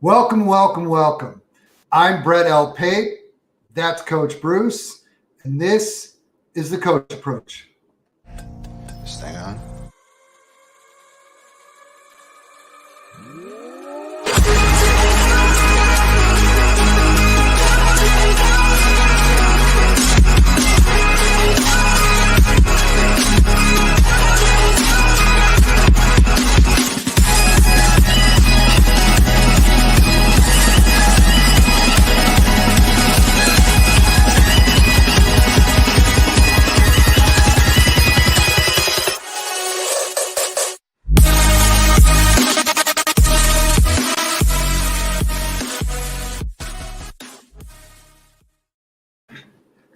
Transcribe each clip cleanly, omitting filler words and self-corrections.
Welcome, welcome, welcome. I'm Brett L. Pape. That's Coach Bruce. And this is the Coach Approach. Stay on.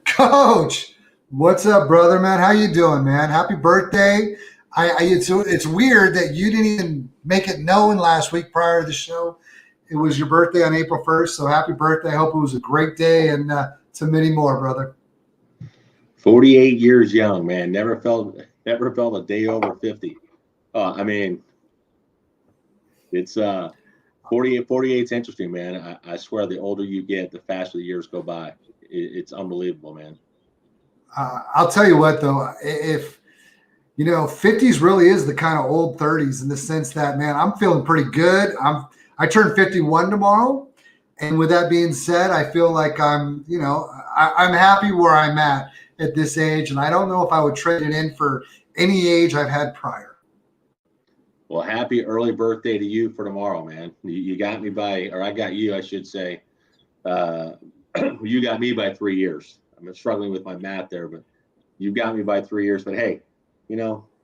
Coach, what's up, brother, man? How you doing, man? Happy birthday. It's weird that you didn't even make it known last week prior to the show. It was your birthday on April 1st, so happy birthday. I hope it was a great day and to many more, brother. 48 years young, man. Never felt a day over 50. It's 48's interesting, man. I swear the older you get, the faster the years go by. It's unbelievable, man. I'll tell you what, though, if 50s really is the kind of old 30s in the sense that, man, I'm feeling pretty good. I turn 51 tomorrow, and with that being said, I feel like I'm happy where I'm at this age, and I don't know if I would trade it in for any age I've had prior. Well, happy early birthday to you for tomorrow, man. You got me I got you, I should say. You got me by 3 years. I'm struggling with my math there, but you got me by 3 years. But hey,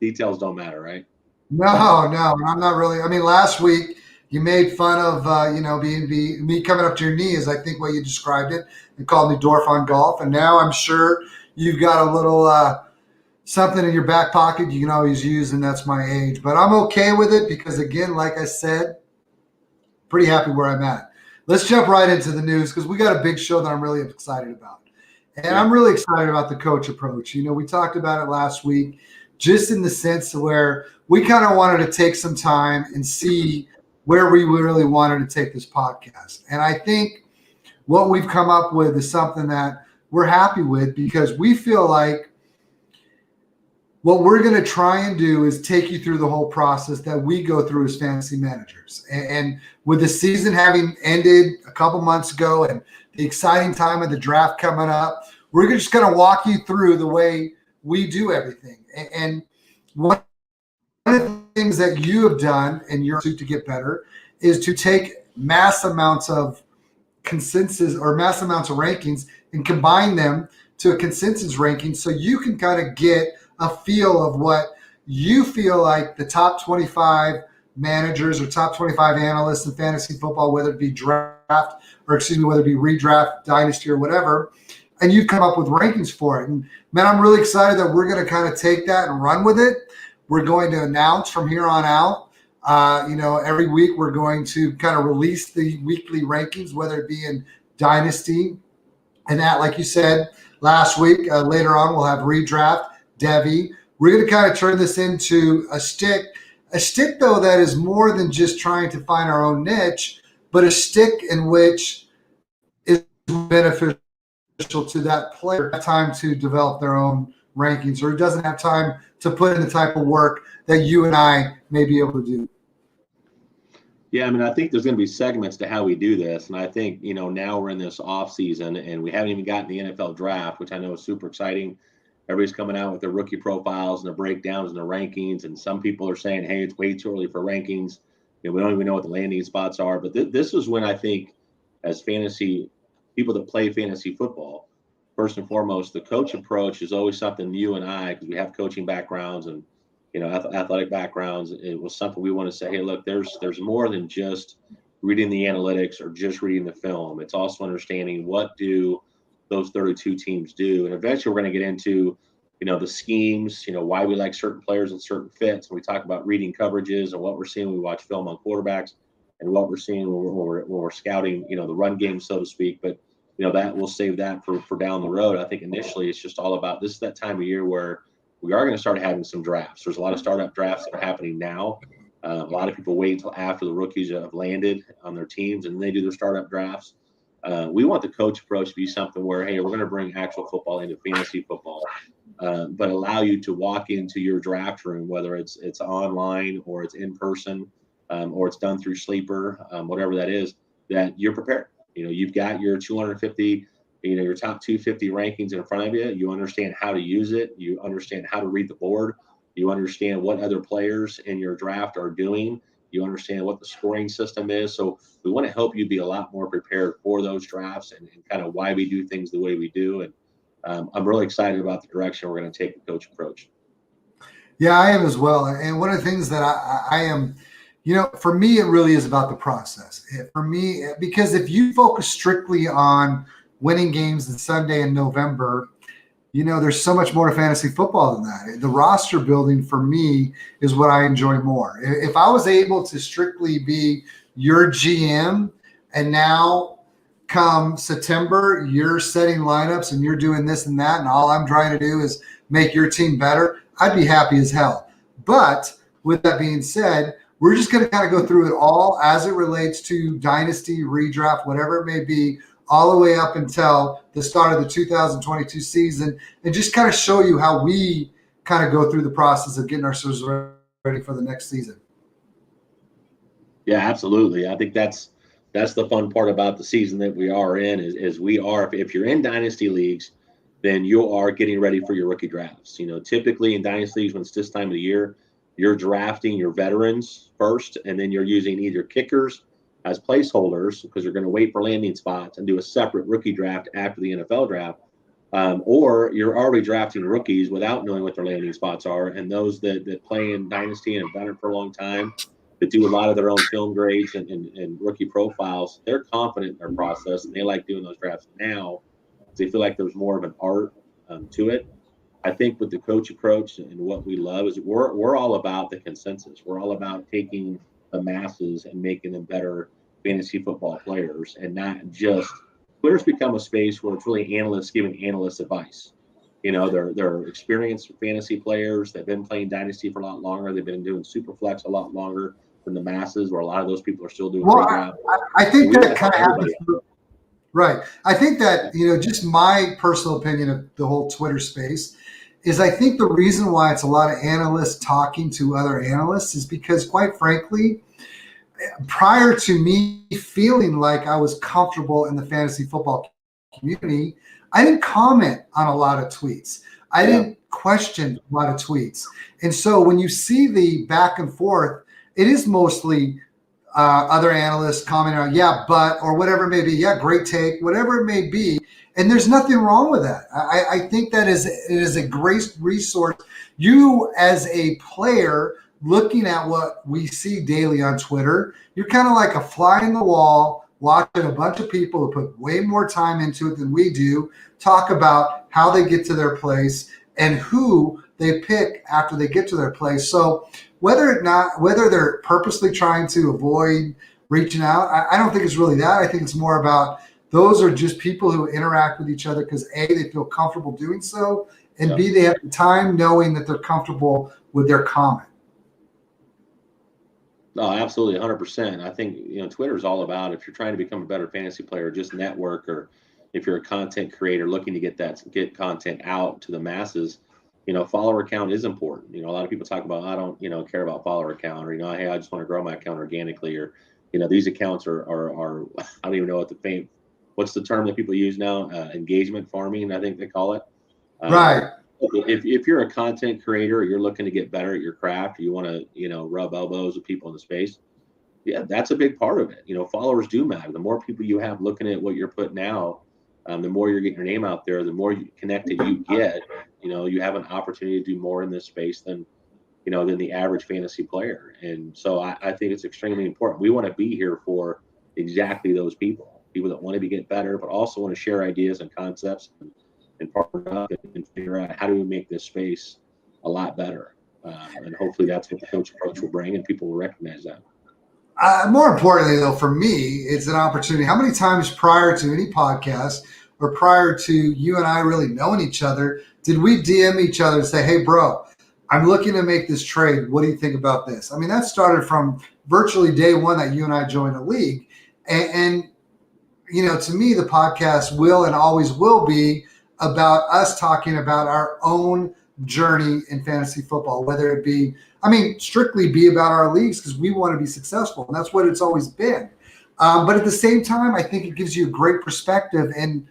details don't matter, right? No, I'm not really. I mean, last week you made fun of me coming up to your knee, is I think what you described it, and called me dwarf on golf. And now I'm sure you've got a little something in your back pocket you can always use, and that's my age. But I'm okay with it because, again, like I said, pretty happy where I'm at. Let's jump right into the news because we got a big show that I'm really excited about. And I'm really excited about the coach approach. We talked about it last week, just in the sense where we kind of wanted to take some time and see where we really wanted to take this podcast. And I think what we've come up with is something that we're happy with because we feel like what we're going to try and do is take you through the whole process that we go through as fantasy managers. And with the season having ended a couple months ago and the exciting time of the draft coming up, we're just going to walk you through the way we do everything. And one of the things that you have done in your pursuit to get better is to take mass amounts of consensus or mass amounts of rankings and combine them to a consensus ranking so you can kind of get a feel of what you feel like the top 25 managers or top 25 analysts in fantasy football, whether it be whether it be redraft, dynasty, or whatever, and you've come up with rankings for it. And man, I'm really excited that we're going to kind of take that and run with it. We're going to announce from here on out, every week we're going to kind of release the weekly rankings, whether it be in dynasty and that, like you said last week, later on we'll have redraft, Devi. We're going to kind of turn this into a stick though that is more than just trying to find our own niche, but a stick in which is beneficial to that player, time to develop their own rankings, or doesn't have time to put in the type of work that you and I may be able to do. Yeah, I think there's going to be segments to how we do this, and I think now we're in this off season and we haven't even gotten the NFL draft, which I know is super exciting. Everybody's coming out with their rookie profiles and their breakdowns and their rankings. And some people are saying, hey, it's way too early for rankings. We don't even know what the landing spots are. But this is when I think as fantasy people that play fantasy football, first and foremost, the coach approach is always something you and I, because we have coaching backgrounds and, athletic backgrounds. It was something we want to say, hey, look, there's more than just reading the analytics or just reading the film. It's also understanding what do those 32 teams do. And eventually we're going to get into, the schemes, why we like certain players and certain fits. And we talk about reading coverages and what we're seeing when we watch film on quarterbacks and what we're seeing when we're scouting, the run game, so to speak. But, that we'll save that for down the road. I think initially it's just all about, this is that time of year where we are going to start having some drafts. There's a lot of startup drafts that are happening now. A lot of people wait until after the rookies have landed on their teams and they do their startup drafts. We want the coach approach to be something where, hey, we're going to bring actual football into fantasy football, but allow you to walk into your draft room, whether it's online or it's in person, or it's done through Sleeper, whatever that is, that you're prepared. You've got your 250, your top 250 rankings in front of you. You understand how to use it. You understand how to read the board. You understand what other players in your draft are doing. You understand what the scoring system is. So we want to help you be a lot more prepared for those drafts and kind of why we do things the way we do. And I'm really excited about the direction we're going to take the coach approach. Yeah, I am as well. And one of the things that I am, for me, it really is about the process. For me, because if you focus strictly on winning games on Sunday in November, there's so much more to fantasy football than that. The roster building for me is what I enjoy more. If I was able to strictly be your GM and now come September, you're setting lineups and you're doing this and that, and all I'm trying to do is make your team better, I'd be happy as hell. But with that being said, we're just going to kind of go through it all as it relates to dynasty, redraft, whatever it may be, all the way up until the start of the 2022 season, and just kind of show you how we kind of go through the process of getting ourselves ready for the next season. Yeah, absolutely. I think that's the fun part about the season that we are in is we are, if you're in dynasty leagues, then you are getting ready for your rookie drafts. Typically in dynasty leagues, when it's this time of the year, you're drafting your veterans first, and then you're using either kickers as placeholders because you're going to wait for landing spots and do a separate rookie draft after the NFL draft, or you're already drafting rookies without knowing what their landing spots are. And those that play in dynasty and have done it for a long time, that do a lot of their own film grades and rookie profiles, they're confident in their process and they like doing those drafts now because they feel like there's more of an art to it. I think with the coach approach and what we love is we're all about the consensus. We're all about taking the masses and making them better fantasy football players, and not just Twitter's become a space where it's really analysts giving analysts advice. They're experienced fantasy players. They've been playing dynasty for a lot longer. They've been doing super flex a lot longer than the masses, where a lot of those people are still doing. Well, I think that kind of happens. Right. I think that, just my personal opinion of the whole Twitter space is I think the reason why it's a lot of analysts talking to other analysts is because, quite frankly, prior to me feeling like I was comfortable in the fantasy football community, I didn't comment on a lot of tweets. I didn't question a lot of tweets. And so when you see the back and forth, it is mostly other analysts commenting on, yeah, but, or whatever it may be. Yeah, great take, whatever it may be. And there's nothing wrong with that. I think that it is a great resource. You as a player looking at what we see daily on Twitter, you're kind of like a fly in the wall watching a bunch of people who put way more time into it than we do talk about how they get to their place and who they pick after they get to their place. So whether they're purposely trying to avoid reaching out, I don't think it's really that. I think it's more about those are just people who interact with each other because A, they feel comfortable doing so, and B, they have the time knowing that they're comfortable with their comment. No, absolutely, 100%. I think Twitter is all about, if you're trying to become a better fantasy player, just network, or if you're a content creator looking to get content out to the masses, follower count is important. A lot of people talk about, I don't care about follower count, or hey, I just want to grow my account organically, or these accounts are I don't even know what's the term that people use now, engagement farming, I think they call it. Right. If you're a content creator, or you're looking to get better at your craft, or you want to, rub elbows with people in the space, yeah, that's a big part of it. Followers do matter. The more people you have looking at what you're putting out, the more you're getting your name out there, the more connected you get, you have an opportunity to do more in this space than the average fantasy player. And so I think it's extremely important. We want to be here for exactly those people that want to get better, but also want to share ideas and concepts and partner up and figure out how do we make this space a lot better. And hopefully that's what the coach approach will bring, and people will recognize that. More importantly, though, for me, it's an opportunity. How many times prior to any podcast or prior to you and I really knowing each other, did we DM each other and say, hey, bro, I'm looking to make this trade. What do you think about this? I mean, that started from virtually day one that you and I joined the league. And to me, the podcast will and always will be about us talking about our own journey in fantasy football, whether it be, strictly be about our leagues because we want to be successful. And that's what it's always been. But at the same time, I think it gives you a great perspective and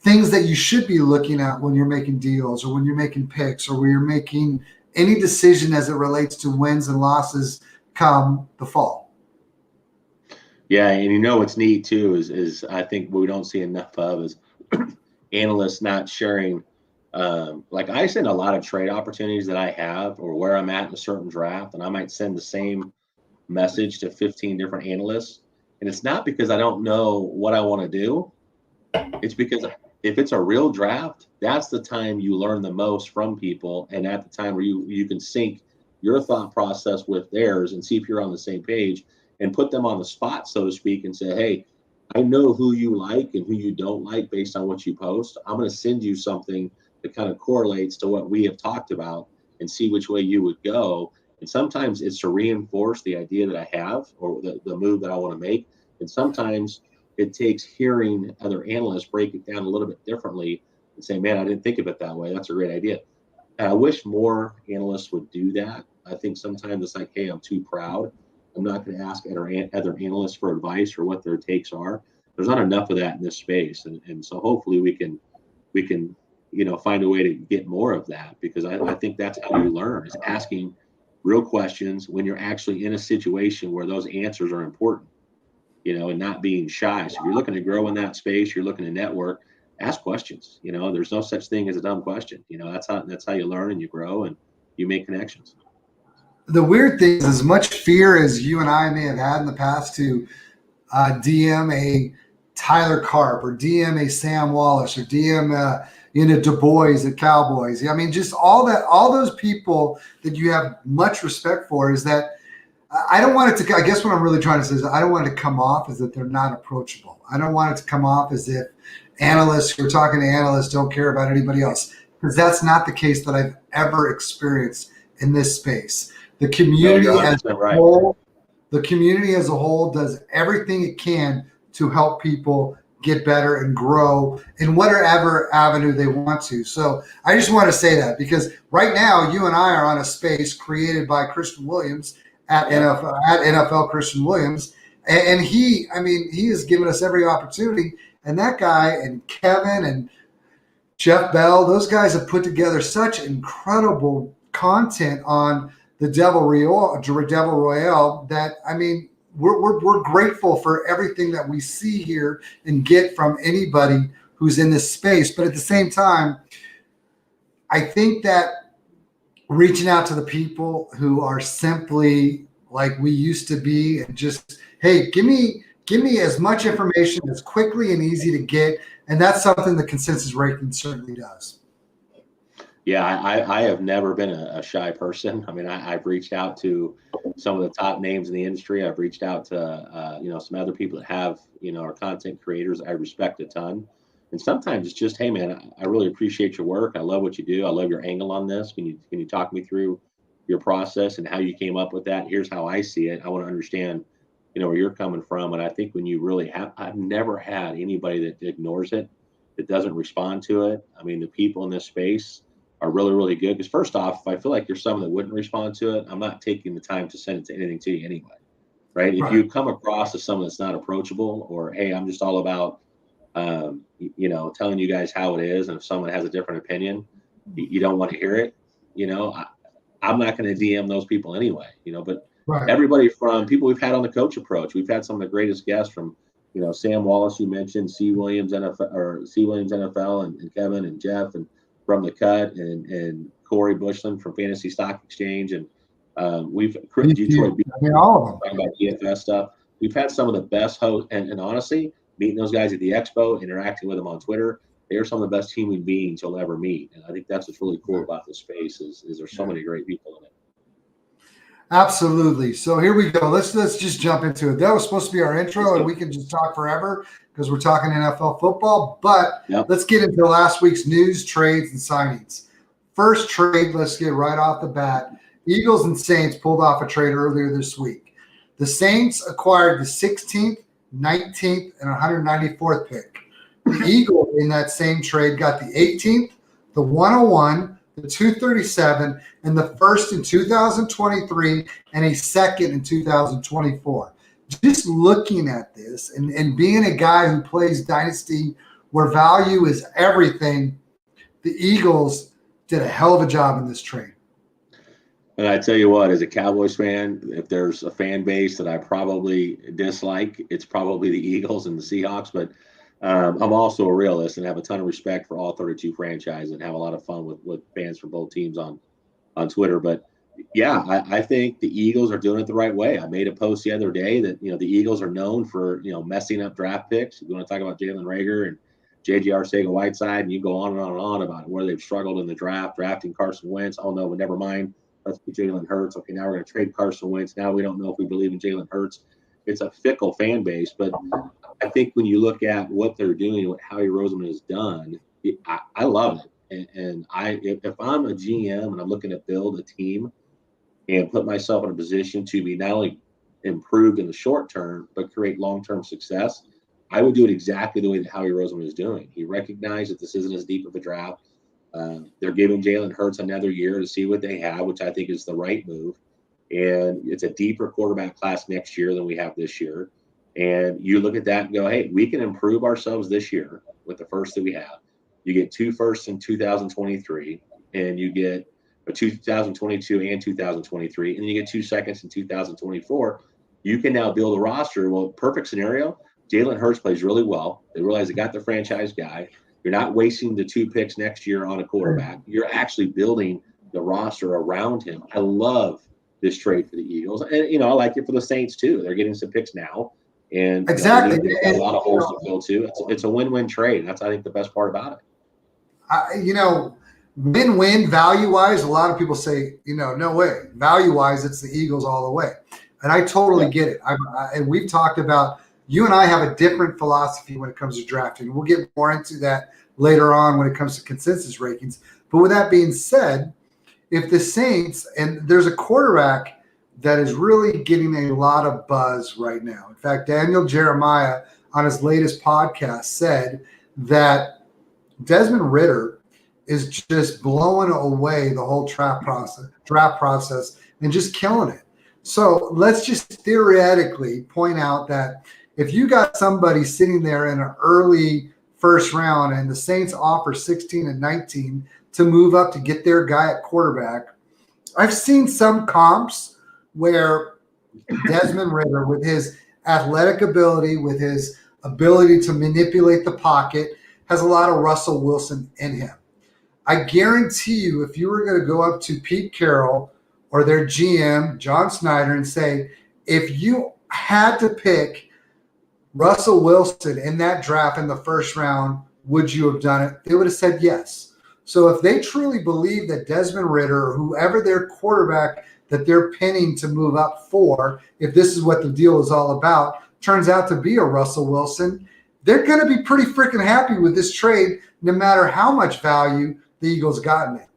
things that you should be looking at when you're making deals or when you're making picks or when you're making any decision as it relates to wins and losses come the fall. Yeah, and what's neat too is I think what we don't see enough of is analysts not sharing. Like I send a lot of trade opportunities that I have or where I'm at in a certain draft, and I might send the same message to 15 different analysts. And it's not because I don't know what I want to do. It's because if it's a real draft, that's the time you learn the most from people, and at the time where you can sync your thought process with theirs and see if you're on the same page and put them on the spot, so to speak, and say, hey, I know who you like and who you don't like based on what you post. I'm going to send you something that kind of correlates to what we have talked about and see which way you would go. And sometimes it's to reinforce the idea that I have or the move that I want to make. And sometimes it takes hearing other analysts break it down a little bit differently and say, man, I didn't think of it that way. That's a great idea. And I wish more analysts would do that. I think sometimes it's like, hey, I'm too proud. I'm not going to ask other analysts for advice or what their takes are. There's not enough of that in this space. And so hopefully we can find a way to get more of that, because I think that's how you learn, is asking real questions when you're actually in a situation where those answers are important, and not being shy. So if you're looking to grow in that space, you're looking to network, ask questions. There's no such thing as a dumb question. That's how you learn and you grow and you make connections. The weird thing is, as much fear as you and I may have had in the past to DM a Tyler Karp or DM a Sam Wallace or DM Du Bois at Cowboys. Just all those people that you have much respect for, is that I don't want it to, I guess what I'm really trying to say is I don't want it to come off as that they're not approachable. I don't want it to come off as if analysts who are talking to analysts don't care about anybody else, because that's not the case that I've ever experienced in this space. The community as a whole, does everything it can to help people get better and grow in whatever avenue they want to. So I just want to say that, because right now you and I are on a space created by Christian Williams at NFL Christian Williams, and he has given us every opportunity. And that guy and Kevin and Jeff Bell, those guys have put together such incredible content on the Devil Royale that, we're grateful for everything that we see here and get from anybody who's in this space. But at the same time, I think that reaching out to the people who are simply like we used to be and just, hey, give me as much information as quickly and easy to get. And that's something the consensus ranking certainly does. Yeah, I have never been a shy person. I've reached out to some of the top names in the industry. I've reached out to, some other people that have, are content creators I respect a ton. And sometimes it's just, hey, man, I really appreciate your work. I love what you do. I love your angle on this. Can you talk me through your process and how you came up with that? Here's how I see it. I want to understand, where you're coming from. And I think when you really I've never had anybody that ignores it, that doesn't respond to it. The people in this space are really, really good. Because first off, if I feel like you're someone that wouldn't respond to it, I'm not taking the time to send anything to you anyway, right? If you come across as someone that's not approachable, or, hey, I'm just all about, telling you guys how it is, and if someone has a different opinion, you don't want to hear it, I'm not going to DM those people anyway, but everybody from people we've had on the Coach Approach, we've had some of the greatest guests from, Sam Wallace, you mentioned, C. Williams NFL, and Kevin and Jeff, and from the Cut, and Corey Bushland from Fantasy Stock Exchange, and we've Detroit, all of them talking about DFS stuff. We've had some of the best hosts, and honestly, meeting those guys at the expo, interacting with them on Twitter, they are some of the best human beings you'll ever meet. And I think that's what's really cool about this space is there's so many great people in it. Absolutely. So here we go. Let's just jump into it. That was supposed to be our intro, and we can just talk forever because we're talking NFL football. But let's get into last week's news, trades, and signings. First trade, let's get right off the bat. Eagles and Saints pulled off a trade earlier this week. The Saints acquired the 16th, 19th, and 194th pick. The Eagles in that same trade got the 18th, the 101, the 237, and the first in 2023 and a second in 2024. Just looking at this and being a guy who plays Dynasty where value is everything, the Eagles did a hell of a job in this trade. And I tell you what, as a Cowboys fan, if there's a fan base that I probably dislike, it's probably the Eagles and the Seahawks. But I'm also a realist and have a ton of respect for all 32 franchises and have a lot of fun with fans from both teams on Twitter. But yeah, I think the Eagles are doing it the right way. I made a post the other day that, the Eagles are known for, messing up draft picks. You want to talk about Jalen Reagor and J.J. Arcega-Whiteside, and you go on and on and on about where they've struggled in the draft, drafting Carson Wentz. Oh, no, but never mind. Let's be Jalen Hurts. Okay, now we're going to trade Carson Wentz. Now we don't know if we believe in Jalen Hurts. It's a fickle fan base, but I think when you look at what they're doing, what Howie Roseman has done, I love it. And if I'm a GM and I'm looking to build a team and put myself in a position to be not only improved in the short term, but create long-term success, I would do it exactly the way that Howie Roseman is doing. He recognized that this isn't as deep of a draft. They're giving Jalen Hurts another year to see what they have, which I think is the right move. And it's a deeper quarterback class next year than we have this year. And you look at that and go, hey, we can improve ourselves this year with the first that we have. You get 2 firsts in 2023, and you get a 2022 and 2023, and then you get 2 seconds in 2024. You can now build a roster. Well, perfect scenario, Jalen Hurts plays really well. They realize they got the franchise guy. You're not wasting the 2 picks next year on a quarterback. You're actually building the roster around him. I love this trade for the Eagles. And, I like it for the Saints, too. They're getting some picks now. And exactly, they've got a lot of holes to fill, too. It's a win-win trade. And that's, I think, the best part about it. Win-win value-wise, a lot of people say, no way. Value-wise, it's the Eagles all the way. And I totally get it. And we've talked about, you and I have a different philosophy when it comes to drafting. We'll get more into that later on when it comes to consensus rankings. But with that being said, if the Saints, and there's a quarterback that is really getting a lot of buzz right now. In fact, Daniel Jeremiah on his latest podcast said that Desmond Ridder is just blowing away the whole draft process and just killing it. So let's just theoretically point out that if you got somebody sitting there in an early first round and the Saints offer 16 and 19 to move up to get their guy at quarterback, I've seen some comps where Desmond Ridder, with his athletic ability, with his ability to manipulate the pocket, has a lot of Russell Wilson in him. I guarantee you, if you were going to go up to Pete Carroll or their GM, John Snyder, and say, if you had to pick Russell Wilson in that draft in the first round, would you have done it? They would have said yes. So if they truly believe that Desmond Ridder or whoever their quarterback that they're pinning to move up for, if this is what the deal is all about, turns out to be a Russell Wilson, they're going to be pretty freaking happy with this trade, no matter how much value the Eagles got in it.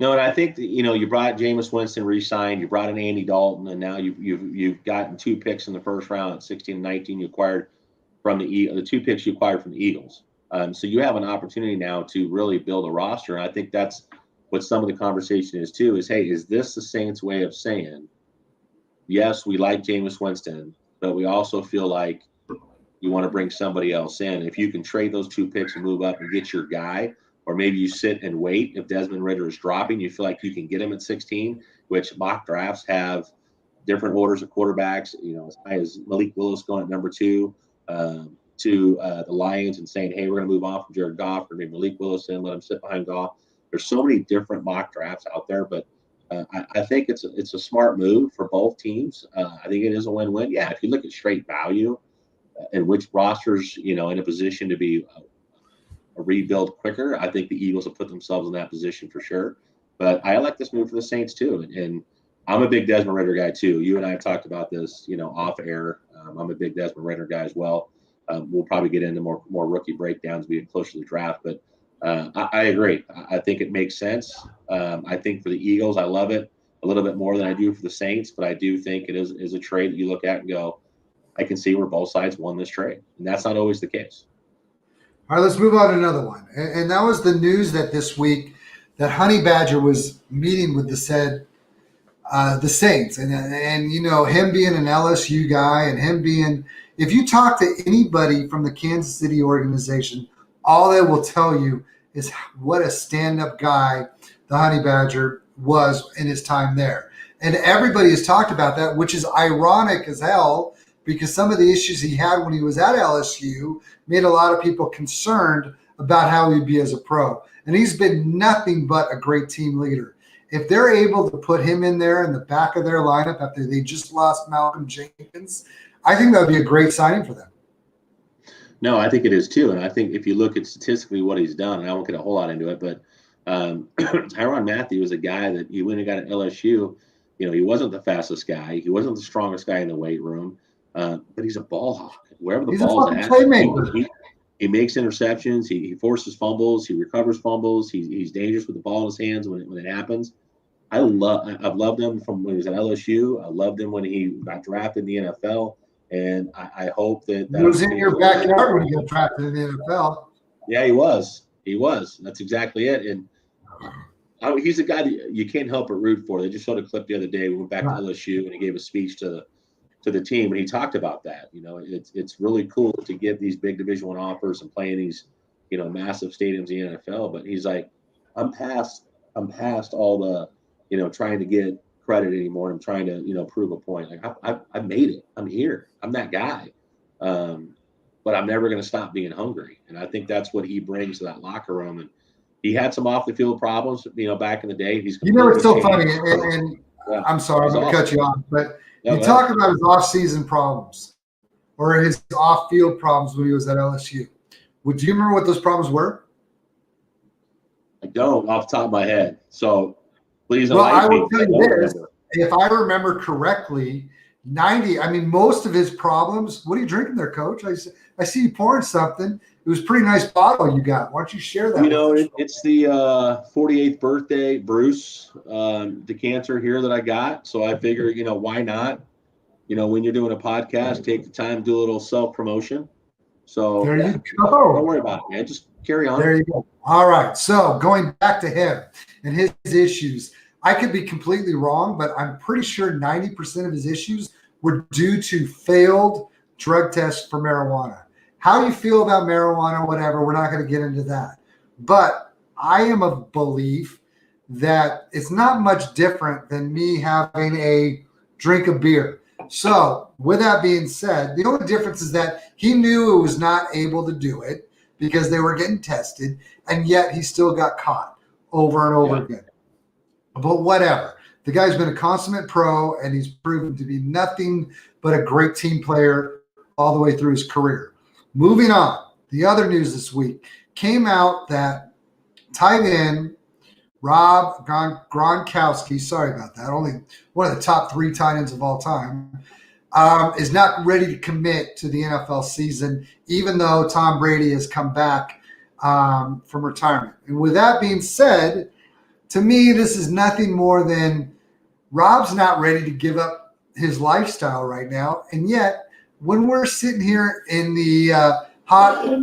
No, and I think that, you brought Jameis Winston re-signed, you brought in Andy Dalton, and now you've gotten 2 picks in the first round at 16 and 19. You acquired from the 2 picks you acquired from the Eagles. So you have an opportunity now to really build a roster. And I think that's what some of the conversation is too, is, hey, is this the Saints' way of saying, yes, we like Jameis Winston, but we also feel like you want to bring somebody else in. If you can trade those 2 picks and move up and get your guy, or maybe you sit and wait. If Desmond Ridder is dropping, you feel like you can get him at 16, which mock drafts have different orders of quarterbacks, as high as Malik Willis going at number 2 to the Lions and saying, hey, we're going to move on from Jared Goff, or maybe Malik Willis in, let him sit behind Goff. There's so many different mock drafts out there, but I think it's a smart move for both teams. I think it is a win-win. Yeah, if you look at straight value and which rosters, in a position to be a rebuild quicker, I think the Eagles have put themselves in that position for sure. But I like this move for the Saints too. And I'm a big Desmond Ridder guy too. You and I have talked about this, off air. I'm a big Desmond Ridder guy as well. We'll probably get into more rookie breakdowns as we get closer to the draft. But I agree. I think it makes sense. I think for the Eagles, I love it a little bit more than I do for the Saints, but I do think it is a trade that you look at and go, I can see where both sides won this trade, and that's not always the case. All right, let's move on to another one. And that was the news that this week that Honey Badger was meeting with the Saints, and you know, him being an LSU guy, and him being, if you talk to anybody from the Kansas City organization, all they will tell you is what a stand-up guy the Honey Badger was in his time there. And everybody has talked about that, which is ironic as hell, because some of the issues he had when he was at LSU made a lot of people concerned about how he'd be as a pro. And he's been nothing but a great team leader. If they're able to put him in there in the back of their lineup after they just lost Malcolm Jenkins, I think that would be a great signing for them. No, I think it is too. And I think if you look at statistically what he's done, and I won't get a whole lot into it, but Tyrann Mathieu was a guy that he went and got at LSU. You know, he wasn't the fastest guy. He wasn't the strongest guy in the weight room, but he's a ball hawk. Wherever the ball's at, he makes interceptions. He forces fumbles. He recovers fumbles. He's dangerous with the ball in his hands when it happens. I've loved him from when he was at LSU. I loved him when he got drafted in the NFL. And I hope that he was in your backyard when he got drafted in the NFL. Yeah, he was. That's exactly it. And he's a guy that you can't help but root for. They just showed a clip the other day. We went back to LSU and he gave a speech to the team, and he talked about that. You know, it's really cool to get these big Division I offers and play in these, you know, massive stadiums in the NFL. But he's like, I'm past all the, you know, trying to get credit anymore. I'm trying to, you know, prove a point. Like I made it. I'm here. I'm that guy. But I'm never going to stop being hungry. And I think that's what he brings to that locker room. And he had some off the field problems, you know, back in the day. He's, you know, it's so funny. And yeah, I'm sorry, I'm going to cut you off, but you talk about his off-season problems or his off-field problems when he was at LSU. Do you remember what those problems were? I don't, off the top of my head. So please. Well, I will tell you this. If I remember correctly, most of his problems. What are you drinking there, Coach? I see you pouring something. It was a pretty nice bottle you got. Why don't you share that? You know, it's the 48th birthday Bruce decanter here that I got. So I figure, you know, why not? You know, when you're doing a podcast, take the time to do a little self-promotion. So there you go. Don't worry about it, man. Just carry on. There you go. All right. So going back to him and his issues, I could be completely wrong, but I'm pretty sure 90% of his issues were due to failed drug tests for marijuana. How you feel about marijuana, whatever, we're not going to get into that. But I am of belief that it's not much different than me having a drink of beer. So with that being said, the only difference is that he knew he was not able to do it because they were getting tested, and yet he still got caught over and over again. But whatever. The guy's been a consummate pro, and he's proven to be nothing but a great team player all the way through his career. Moving on, the other news this week came out that tight end Rob Gronkowski, sorry about that, only one of the top 3 tight ends of all time, is not ready to commit to the NFL season, even though Tom Brady has come back from retirement. And with that being said, to me, this is nothing more than Rob's not ready to give up his lifestyle right now. And yet, when we're sitting here in the hot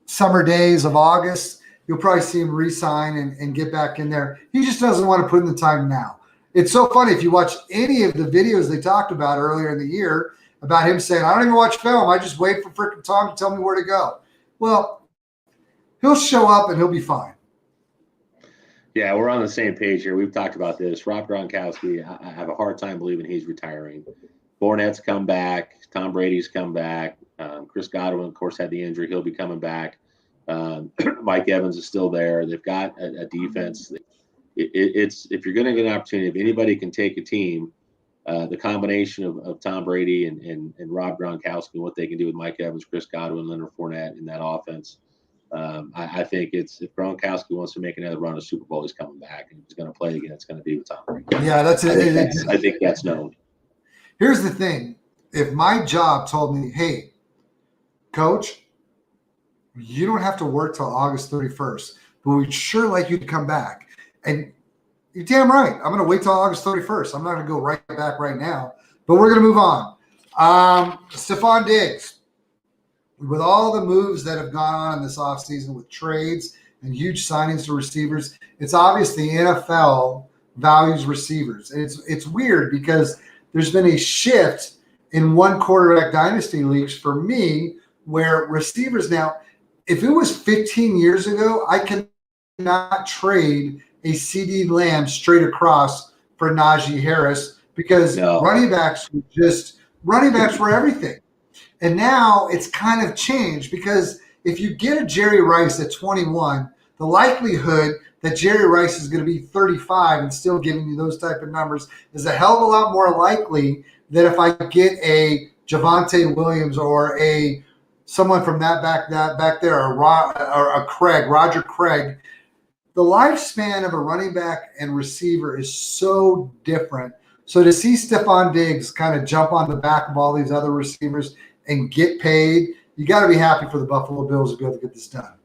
summer days of August, you'll probably see him re-sign and get back in there. He just doesn't want to put in the time now. It's so funny. If you watch any of the videos they talked about earlier in the year about him saying, I don't even watch film. I just wait for freaking Tom to tell me where to go. Well, he'll show up and he'll be fine. Yeah, we're on the same page here. We've talked about this. Rob Gronkowski, I have a hard time believing he's retiring. Fournette's come back. Tom Brady's come back. Chris Godwin, of course, had the injury. He'll be coming back. Mike Evans is still there. They've got a defense. It's if you're going to get an opportunity, if anybody can take a team, the combination of Tom Brady and Rob Gronkowski, what they can do with Mike Evans, Chris Godwin, Leonard Fournette in that offense. I think if Gronkowski wants to make another run of Super Bowl, he's coming back and he's going to play again. It's going to be with Tom Brady. Yeah, that's it. I think that's known. Here's the thing. If my job told me, hey, coach, you don't have to work till August 31st, but we'd sure like you to come back. And you're damn right. I'm going to wait till August 31st. I'm not going to go right back right now, but we're going to move on. Stephon Diggs, with all the moves that have gone on in this offseason with trades and huge signings to receivers, it's obvious the NFL values receivers. And it's weird because there's been a shift in one quarterback dynasty leagues for me where receivers now, if it was 15 years ago, I cannot trade a CD Lamb straight across for Najee Harris because No. running backs were everything. And now it's kind of changed because if you get a Jerry Rice at 21, the likelihood that Jerry Rice is going to be 35 and still giving you those type of numbers is a hell of a lot more likely than if I get a Javonte Williams or someone from that back there, or Roger Craig. The lifespan of a running back and receiver is so different. So to see Stephon Diggs kind of jump on the back of all these other receivers and get paid, you got to be happy for the Buffalo Bills to be able to get this done.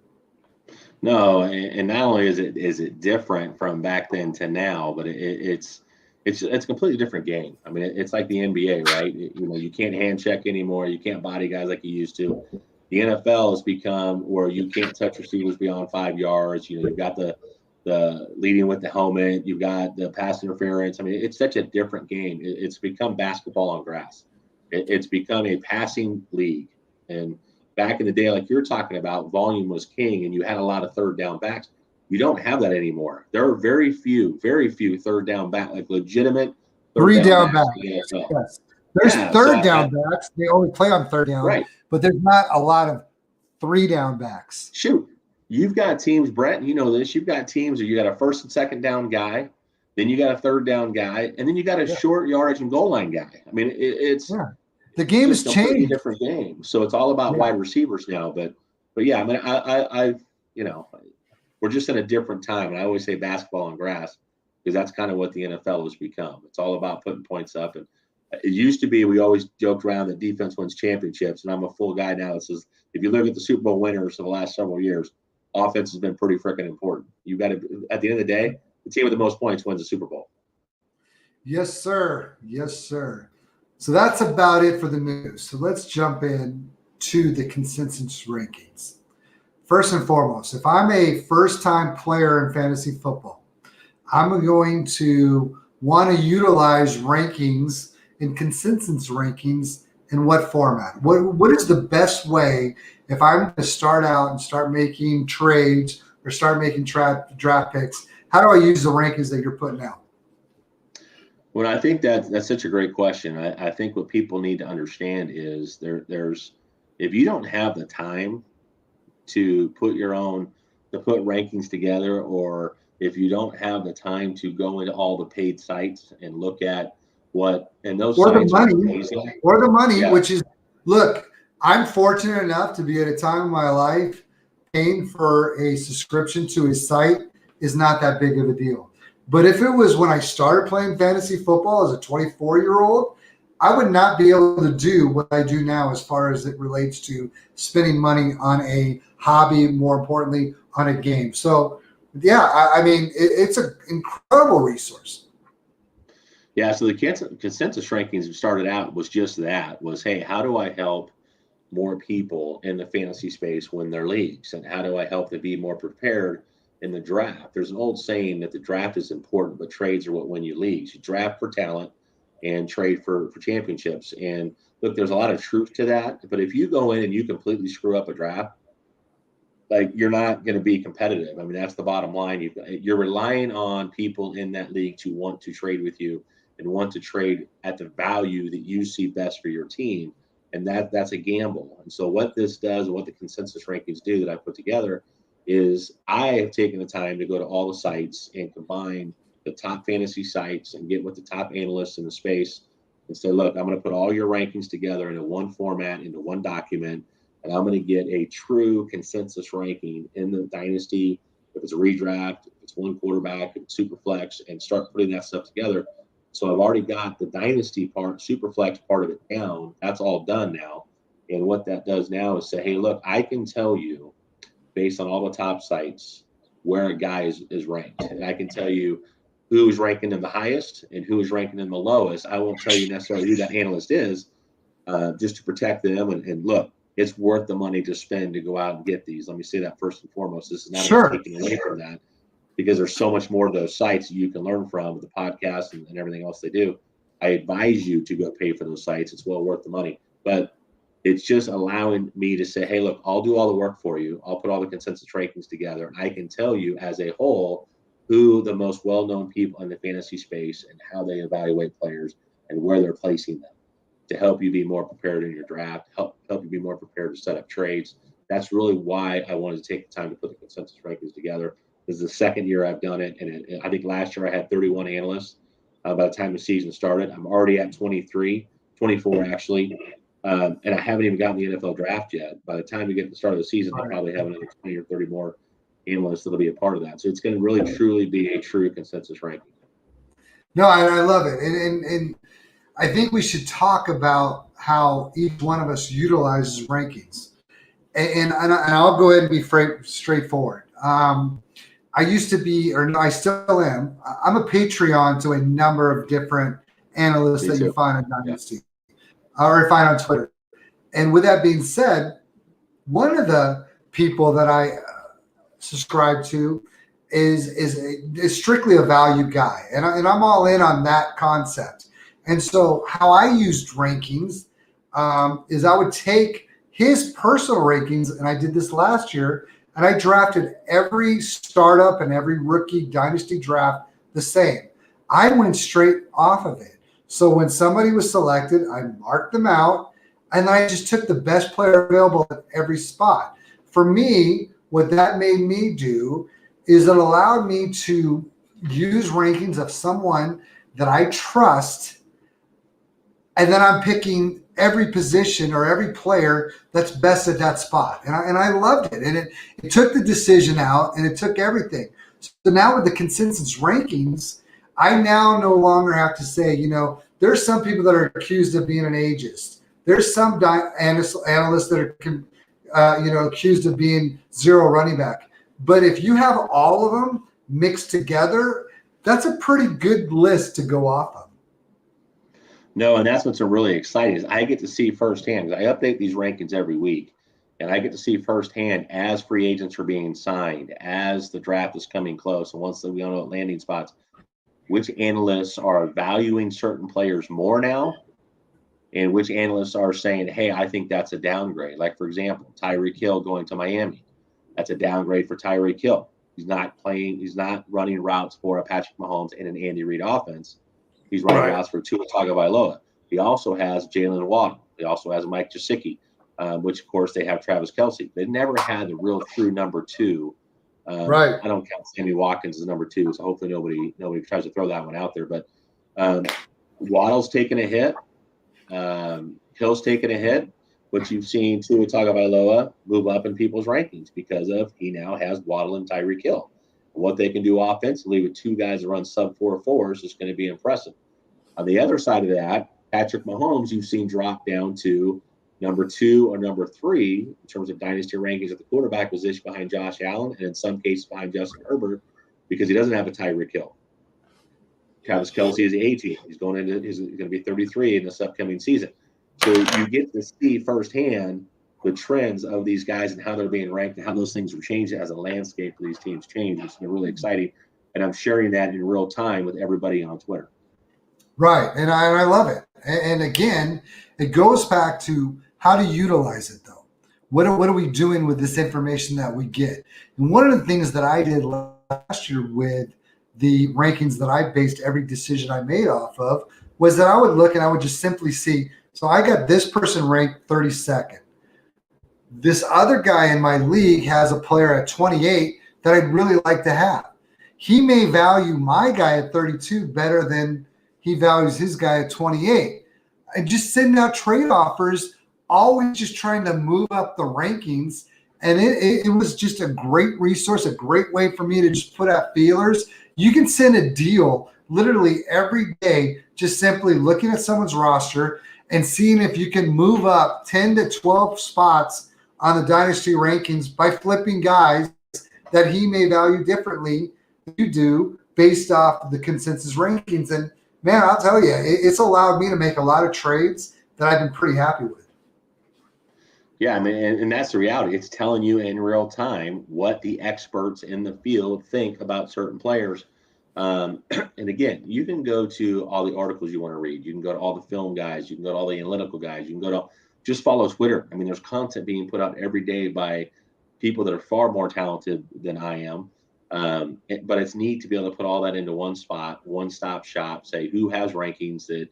No, and not only is it different from back then to now, but it's a completely different game. I mean, it's like the NBA, right? You can't hand check anymore. You can't body guys like you used to. The NFL has become where you can't touch receivers beyond 5 yards. You've got the leading with the helmet. You've got the pass interference. I mean, it's such a different game. It's become basketball on grass. It's become a passing league. And back in the day, like you're talking about, volume was king, and you had a lot of third down backs. You don't have that anymore. There are very few third down back, like legitimate three down backs. Yes. There's third down backs. They only play on third down, right? But there's not a lot of 3 down backs. Shoot, you've got teams, Brett. You know this. You've got teams where you got a first and second down guy, then you got a third down guy, and then you got a short yardage and goal line guy. I mean, it's the game has changed. Different game. So it's all about wide receivers now. But yeah, I mean, I we're just in a different time, and I always say basketball on grass because that's kind of what the NFL has become. It's all about putting points up. And it used to be we always joked around that defense wins championships, and I'm a full guy now that says if you look at the Super Bowl winners of the last several years, offense has been pretty freaking important. You got to, at the end of the day, the team with the most points wins the Super Bowl. Yes, sir. Yes, sir. So that's about it for the news. So let's jump in to the consensus rankings. First and foremost, if I'm a first-time player in fantasy football, I'm going to want to utilize rankings and consensus rankings in what format? What is the best way if I'm going to start out and start making trades or start making draft picks? How do I use the rankings that you're putting out? Well, I think that's such a great question. I think what people need to understand is there's if you don't have the time to put rankings together, or if you don't have the time to go into all the paid sites and look at what and those or sites the money, which is, look, I'm fortunate enough to be at a time in my life paying for a subscription to a site is not that big of a deal. But if it was when I started playing fantasy football as a 24-year-old, I would not be able to do what I do now as far as it relates to spending money on a hobby, more importantly, on a game. So, yeah, I mean, it's an incredible resource. Yeah, so the consensus rankings started out was just that, was, hey, how do I help more people in the fantasy space win their leagues? And how do I help them be more prepared in the draft? There's an old saying that the draft is important, but trades are what win you leagues. You draft for talent and trade for championships. And look, there's a lot of truth to that. But if you go in and you completely screw up a draft, like, you're not going to be competitive. I mean, that's the bottom line. You're relying on people in that league to want to trade with you and want to trade at the value that you see best for your team. And that's a gamble. And so what this does, and what the consensus rankings do that I put together, is I have taken the time to go to all the sites and combine the top fantasy sites and get with the top analysts in the space and say, look, I'm going to put all your rankings together into one format, into one document, and I'm going to get a true consensus ranking in the dynasty, if it's a redraft, if it's one quarterback, if it's super flex, and start putting that stuff together. So I've already got the dynasty part, super flex part of it down. That's all done now. And what that does now is say, hey, look, I can tell you based on all the top sites where a guy is ranked. And I can tell you who is ranking in the highest and who is ranking in the lowest. I won't tell you necessarily who that analyst is, just to protect them. And look, it's worth the money to spend to go out and get these. Let me say that first and foremost. This is not taking away from that, because there's so much more of those sites you can learn from with the podcast and everything else they do. I advise you to go pay for those sites. It's well worth the money. But it's just allowing me to say, hey, look, I'll do all the work for you. I'll put all the consensus rankings together. I can tell you as a whole who the most well-known people in the fantasy space and how they evaluate players and where they're placing them to help you be more prepared in your draft, help you be more prepared to set up trades. That's really why I wanted to take the time to put the consensus rankings together. This is the second year I've done it, and I think last year I had 31 analysts. By the time the season started, I'm already at 24 actually, and I haven't even gotten the NFL draft yet. By the time we get to the start of the season, I'll probably have another 20 or 30 more analysts that'll be a part of that. So it's going to really, truly be a true consensus ranking. No, I love it, and I think we should talk about how each one of us utilizes rankings, and I'll go ahead and be straightforward. I used to be, or no, I still am. I'm a Patreon to a number of different analysts that you find on Dynasty, or find on Twitter. And with that being said, one of the people that I subscribe to is strictly a value guy, and I'm all in on that concept. And so how I used rankings is I would take his personal rankings, and I did this last year, and I drafted every startup and every rookie dynasty draft the same. I went straight off of it. So when somebody was selected, I marked them out, and I just took the best player available at every spot. For me, what that made me do is it allowed me to use rankings of someone that I trust, and then I'm picking every position or every player that's best at that spot. And I loved it. And it took the decision out, and it took everything. So now with the consensus rankings, I now no longer have to say, there's some people that are accused of being an ageist. There's some analysts that are, accused of being zero running back. But if you have all of them mixed together, that's a pretty good list to go off of. No, and that's what's really exciting is I get to see firsthand, because I update these rankings every week, and I get to see firsthand as free agents are being signed, as the draft is coming close, and once we all know at landing spots, which analysts are valuing certain players more now, and which analysts are saying, hey, I think that's a downgrade. Like, for example, Tyreek Hill going to Miami. That's a downgrade for Tyreek Hill. He's not running routes for a Patrick Mahomes and an Andy Reid offense. He's running routes for Tua Tagovailoa. He also has Jalen Waddle. He also has Mike Gesicki, which, of course, they have Travis Kelce. They never had the real true number two. I don't count Sammy Watkins as number two, so hopefully nobody tries to throw that one out there. But Waddle's taken a hit. Hill's taken a hit. But you've seen Tua Tagovailoa move up in people's rankings because he now has Waddle and Tyreek Hill. What they can do offensively with two guys that run sub 4.4s is going to be impressive. On the other side of that, Patrick Mahomes, you've seen drop down to number 2 or number 3 in terms of dynasty rankings at the quarterback position behind Josh Allen, and in some cases behind Justin Herbert, because he doesn't have a Tyreek Hill. Travis Kelce is 18. He's going to be 33 in this upcoming season. So you get to see firsthand the trends of these guys and how they're being ranked and how those things are changing as the landscape for these teams change. It's been really exciting. And I'm sharing that in real time with everybody on Twitter. Right. And I love it. And again, it goes back to how to utilize it, though. What are we doing with this information that we get? And one of the things that I did last year with the rankings that I based every decision I made off of was that I would look and I would just simply see, so I got this person ranked 32nd. This other guy in my league has a player at 28 that I'd really like to have. He may value my guy at 32 better than he values his guy at 28. And just sending out trade offers, always just trying to move up the rankings. And it was just a great resource, a great way for me to just put out feelers. You can send a deal literally every day, just simply looking at someone's roster and seeing if you can move up 10 to 12 spots on the dynasty rankings by flipping guys that he may value differently than you do based off the consensus rankings. And man, I'll tell you, it's allowed me to make a lot of trades that I've been pretty happy with. Yeah, I mean, and that's the reality. It's telling you in real time what the experts in the field think about certain players. And again, you can go to all the articles you want to read. You can go to all the film guys. You can go to all the analytical guys. You can go to just follow Twitter. I mean, there's content being put out every day by people that are far more talented than I am. But it's neat to be able to put all that into one spot, one-stop shop, say who has rankings that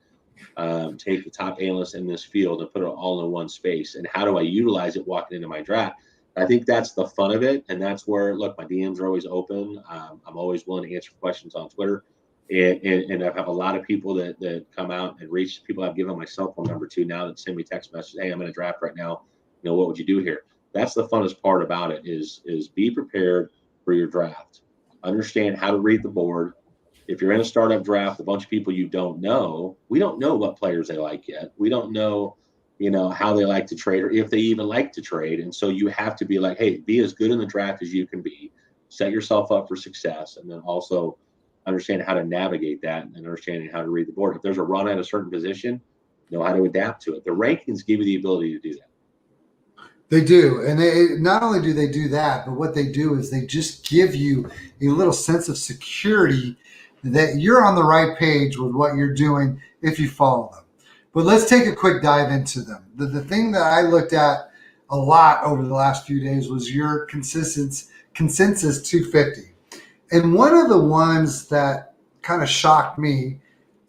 take the top analysts in this field and put it all in one space. And how do I utilize it walking into my draft? I think that's the fun of it. And that's where, look, my DMs are always open. I'm always willing to answer questions on Twitter. And I have a lot of people that come out and reach people I've given my cell phone number to now that send me text messages. Hey, I'm in a draft right now. What would you do here? That's the funnest part about it is be prepared for your draft. Understand how to read the board. If you're in a startup draft, a bunch of people you don't know, we don't know what players they like yet. We don't know, how they like to trade or if they even like to trade. And so you have to be like, hey, be as good in the draft as you can be, set yourself up for success, and then also understand how to navigate that and understanding how to read the board. If there's a run at a certain position, know how to adapt to it. The rankings give you the ability to do that. They do. And they not only do they do that, but what they do is they just give you a little sense of security that you're on the right page with what you're doing if you follow them. But let's take a quick dive into them. The thing that I looked at a lot over the last few days was your consensus 250. And one of the ones that kind of shocked me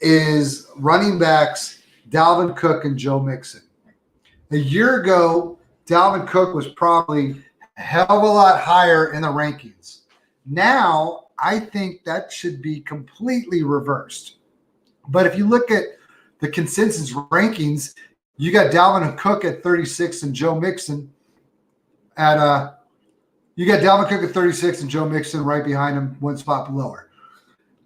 is running backs Dalvin Cook and Joe Mixon. A year ago, Dalvin Cook was probably a hell of a lot higher in the rankings. Now, I think that should be completely reversed. But if you look at the consensus rankings, you got Dalvin Cook at 36 and Joe Mixon at Dalvin Cook at 36 and Joe Mixon right behind him, one spot below her.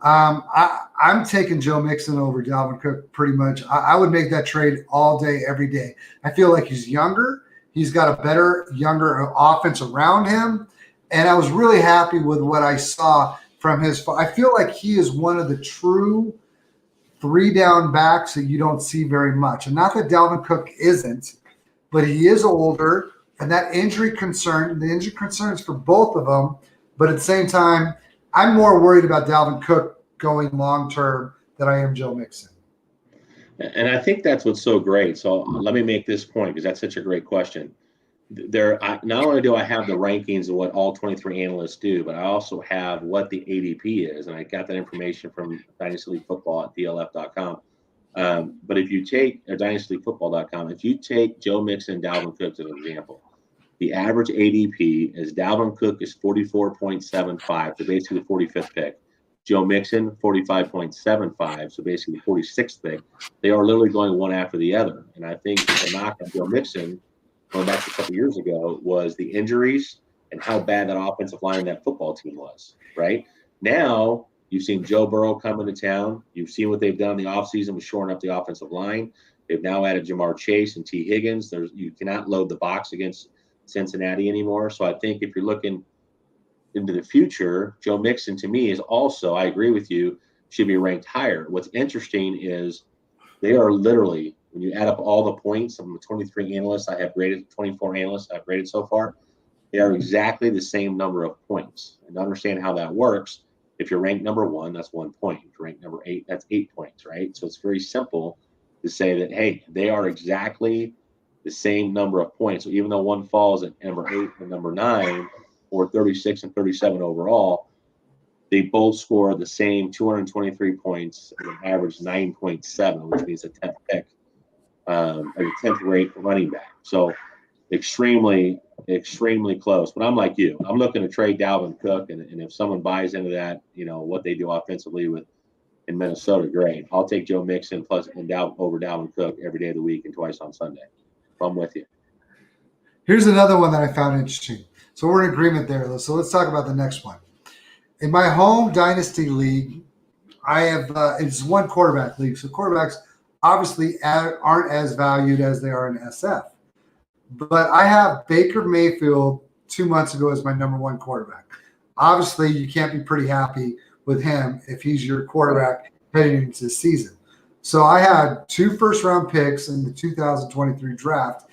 I'm taking Joe Mixon over Dalvin Cook pretty much. I would make that trade all day, every day. I feel like he's younger. He's got a better, younger offense around him. And I was really happy with what I saw from his. I feel like he is one of the true 3-down backs that you don't see very much. And not that Dalvin Cook isn't, but he is older. And that the injury concerns for both of them. But at the same time, I'm more worried about Dalvin Cook going long-term than I am Joe Mixon. And I think that's what's so great. So let me make this point because that's such a great question. Not only do I have the rankings of what all 23 analysts do, but I also have what the ADP is. And I got that information from Dynasty League Football at DLF.com. But if you take DynastyLeagueFootball.com, if you take Joe Mixon and Dalvin Cook as an example, the average ADP is Dalvin Cook is 44.75, so basically the 45th pick. Joe Mixon, 45.75, so basically the 46th pick. They are literally going one after the other. And I think the knock on Joe Mixon, going back to a couple years ago, was the injuries and how bad that offensive line and that football team was, right? Now, you've seen Joe Burrow come into town. You've seen what they've done in the offseason with shoring up the offensive line. They've now added Jamar Chase and T. Higgins. You cannot load the box against Cincinnati anymore. So I think if you're looking into the future, Joe Mixon to me is also, I agree with you, should be ranked higher. What's interesting is they are literally, when you add up all the points of the 23 analysts I have graded, 24 analysts I've graded so far, they are exactly the same number of points. And to understand how that works, if you're ranked number 1, that's 1 point. If you're ranked number 8, that's 8 points, right? So it's very simple to say that, hey, they are exactly the same number of points. So even though one falls at number 8 and number 9, or 36 and 37 overall, they both score the same 223 points and an average 9.7, which means a 10th pick, a 10th rate running back. So extremely, extremely close. But I'm like you. I'm looking to trade Dalvin Cook, and if someone buys into that, what they do offensively in Minnesota, great. I'll take Joe Mixon over Dalvin Cook every day of the week and twice on Sunday. I'm with you. Here's another one that I found interesting. So we're in agreement there. So let's talk about the next one. In my home dynasty league, I have it's one quarterback league. So quarterbacks obviously aren't as valued as they are in SF. but I have Baker Mayfield 2 months ago as my number one quarterback. Obviously, you can't be pretty happy with him if he's your quarterback heading into the season. So I had 2 first-round picks in the 2023 draft,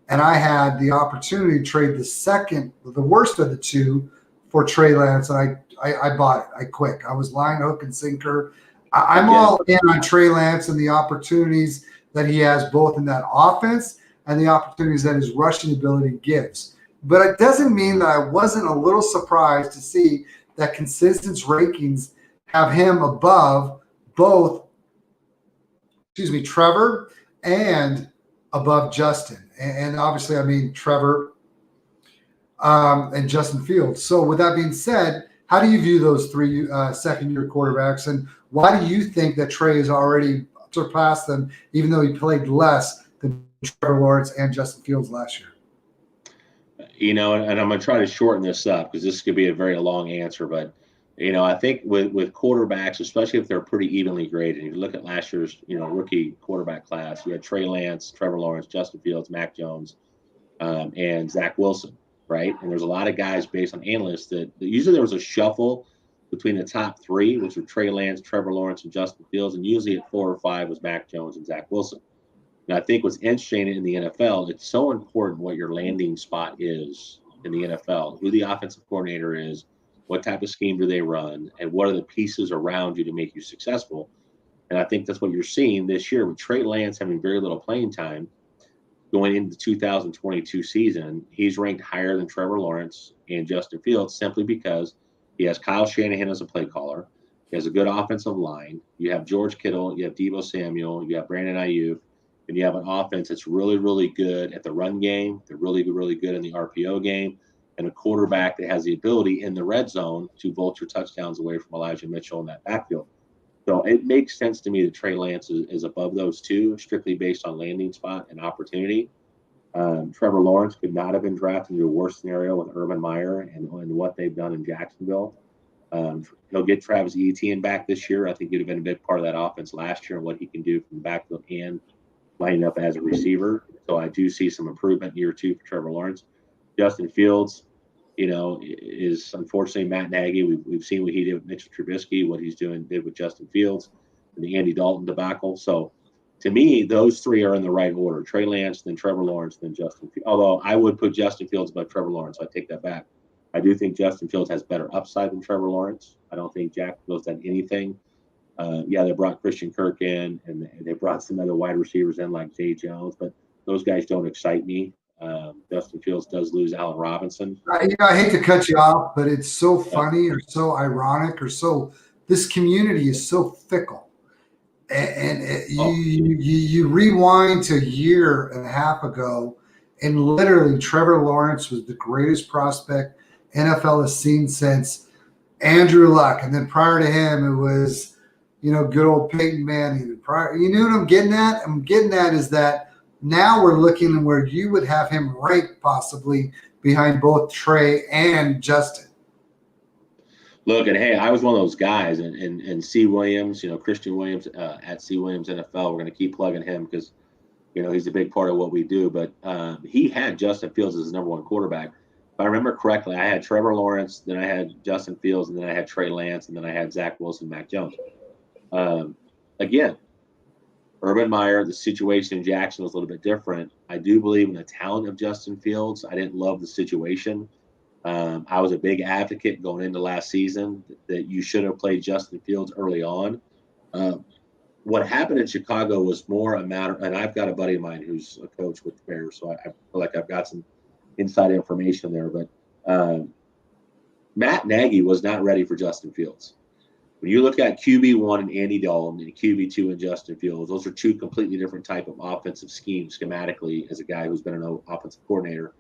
and I had the opportunity to trade the worst of the two, for Trey Lance, and I bought it. I quit. I was line, hook, and sinker. I'm all in on Trey Lance and the opportunities that he has both in that offense and the opportunities that his rushing ability gives. But it doesn't mean that I wasn't a little surprised to see that consensus rankings have him above both, Trevor and above Justin. And obviously, I mean, Trevor and Justin Fields. So with that being said, how do you view those three second-year quarterbacks, and why do you think that Trey has already surpassed them, even though he played less than Trevor Lawrence and Justin Fields last year? And I'm going to try to shorten this up because this could be a very long answer. But, I think with quarterbacks, especially if they're pretty evenly graded, you look at last year's, rookie quarterback class, you had Trey Lance, Trevor Lawrence, Justin Fields, Mac Jones, and Zach Wilson, right? And there's a lot of guys based on analysts that usually there was a shuffle between the top three, which were Trey Lance, Trevor Lawrence, and Justin Fields. And usually at 4 or 5 was Mac Jones and Zach Wilson. And I think what's interesting in the NFL, it's so important what your landing spot is in the NFL, who the offensive coordinator is, what type of scheme do they run, and what are the pieces around you to make you successful. And I think that's what you're seeing this year with Trey Lance having very little playing time going into the 2022 season. He's ranked higher than Trevor Lawrence and Justin Fields simply because he has Kyle Shanahan as a play caller. He has a good offensive line. You have George Kittle, you have Deebo Samuel, you have Brandon Ayuk, and you have an offense that's really, really good at the run game. They're really, really good in the RPO game, and a quarterback that has the ability in the red zone to vulture touchdowns away from Elijah Mitchell in that backfield. So it makes sense to me that Trey Lance is above those two, strictly based on landing spot and opportunity. Trevor Lawrence could not have been drafted into a worse scenario with Urban Meyer and what they've done in Jacksonville. He'll get Travis Etienne back this year. I think he'd have been a big part of that offense last year and what he can do from the backfield and lining up as a receiver. So I do see some improvement year 2 for Trevor Lawrence. Justin Fields, is unfortunately Matt Nagy. We've seen what he did with Mitchell Trubisky, what he's did with Justin Fields, and the Andy Dalton debacle. So to me, those three are in the right order: Trey Lance, then Trevor Lawrence, then Justin Fields. Although I would put Justin Fields above Trevor Lawrence, so I take that back. I do think Justin Fields has better upside than Trevor Lawrence. I don't think Jacksonville's done anything. They brought Christian Kirk in, and they brought some other wide receivers in like Zay Jones, but those guys don't excite me. Justin Fields does lose Allen Robinson. I hate to cut you off, but it's so funny or so ironic or so – this community is so fickle. You rewind to a year and a half ago, and literally Trevor Lawrence was the greatest prospect NFL has seen since Andrew Luck. And then prior to him, it was, good old Peyton Manning. You know what I'm getting at? I'm getting at is that now we're looking where you would have him ranked possibly behind both Trey and Justin. Look, and hey, I was one of those guys, and C. Williams, Christian Williams at C. Williams NFL. We're going to keep plugging him because, he's a big part of what we do. But he had Justin Fields as his number one quarterback. If I remember correctly, I had Trevor Lawrence, then I had Justin Fields, and then I had Trey Lance, and then I had Zach Wilson, Mac Jones. Again, Urban Meyer, the situation in Jackson was a little bit different. I do believe in the talent of Justin Fields. I didn't love the situation. I was a big advocate going into last season that you should have played Justin Fields early on. What happened in Chicago was more a matter, and I've got a buddy of mine who's a coach with the Bears, so I feel like I've got some inside information there. But Matt Nagy was not ready for Justin Fields. When you look at QB1 and Andy Dalton and QB2 and Justin Fields, those are two completely different type of offensive schemes schematically as a guy who's been an offensive coordinator,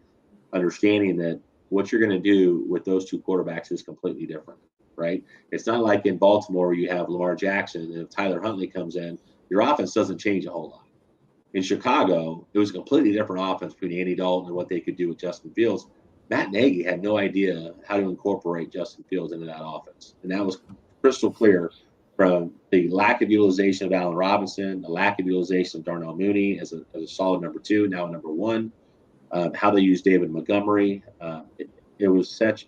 understanding that what you're going to do with those two quarterbacks is completely different, right? It's not like in Baltimore where you have Lamar Jackson, and if Tyler Huntley comes in, your offense doesn't change a whole lot. In Chicago, it was a completely different offense between Andy Dalton and what they could do with Justin Fields. Matt Nagy had no idea how to incorporate Justin Fields into that offense, and that was crystal clear from the lack of utilization of Allen Robinson, the lack of utilization of Darnell Mooney as a solid number 2, now a number 1. how they used David Montgomery. It was such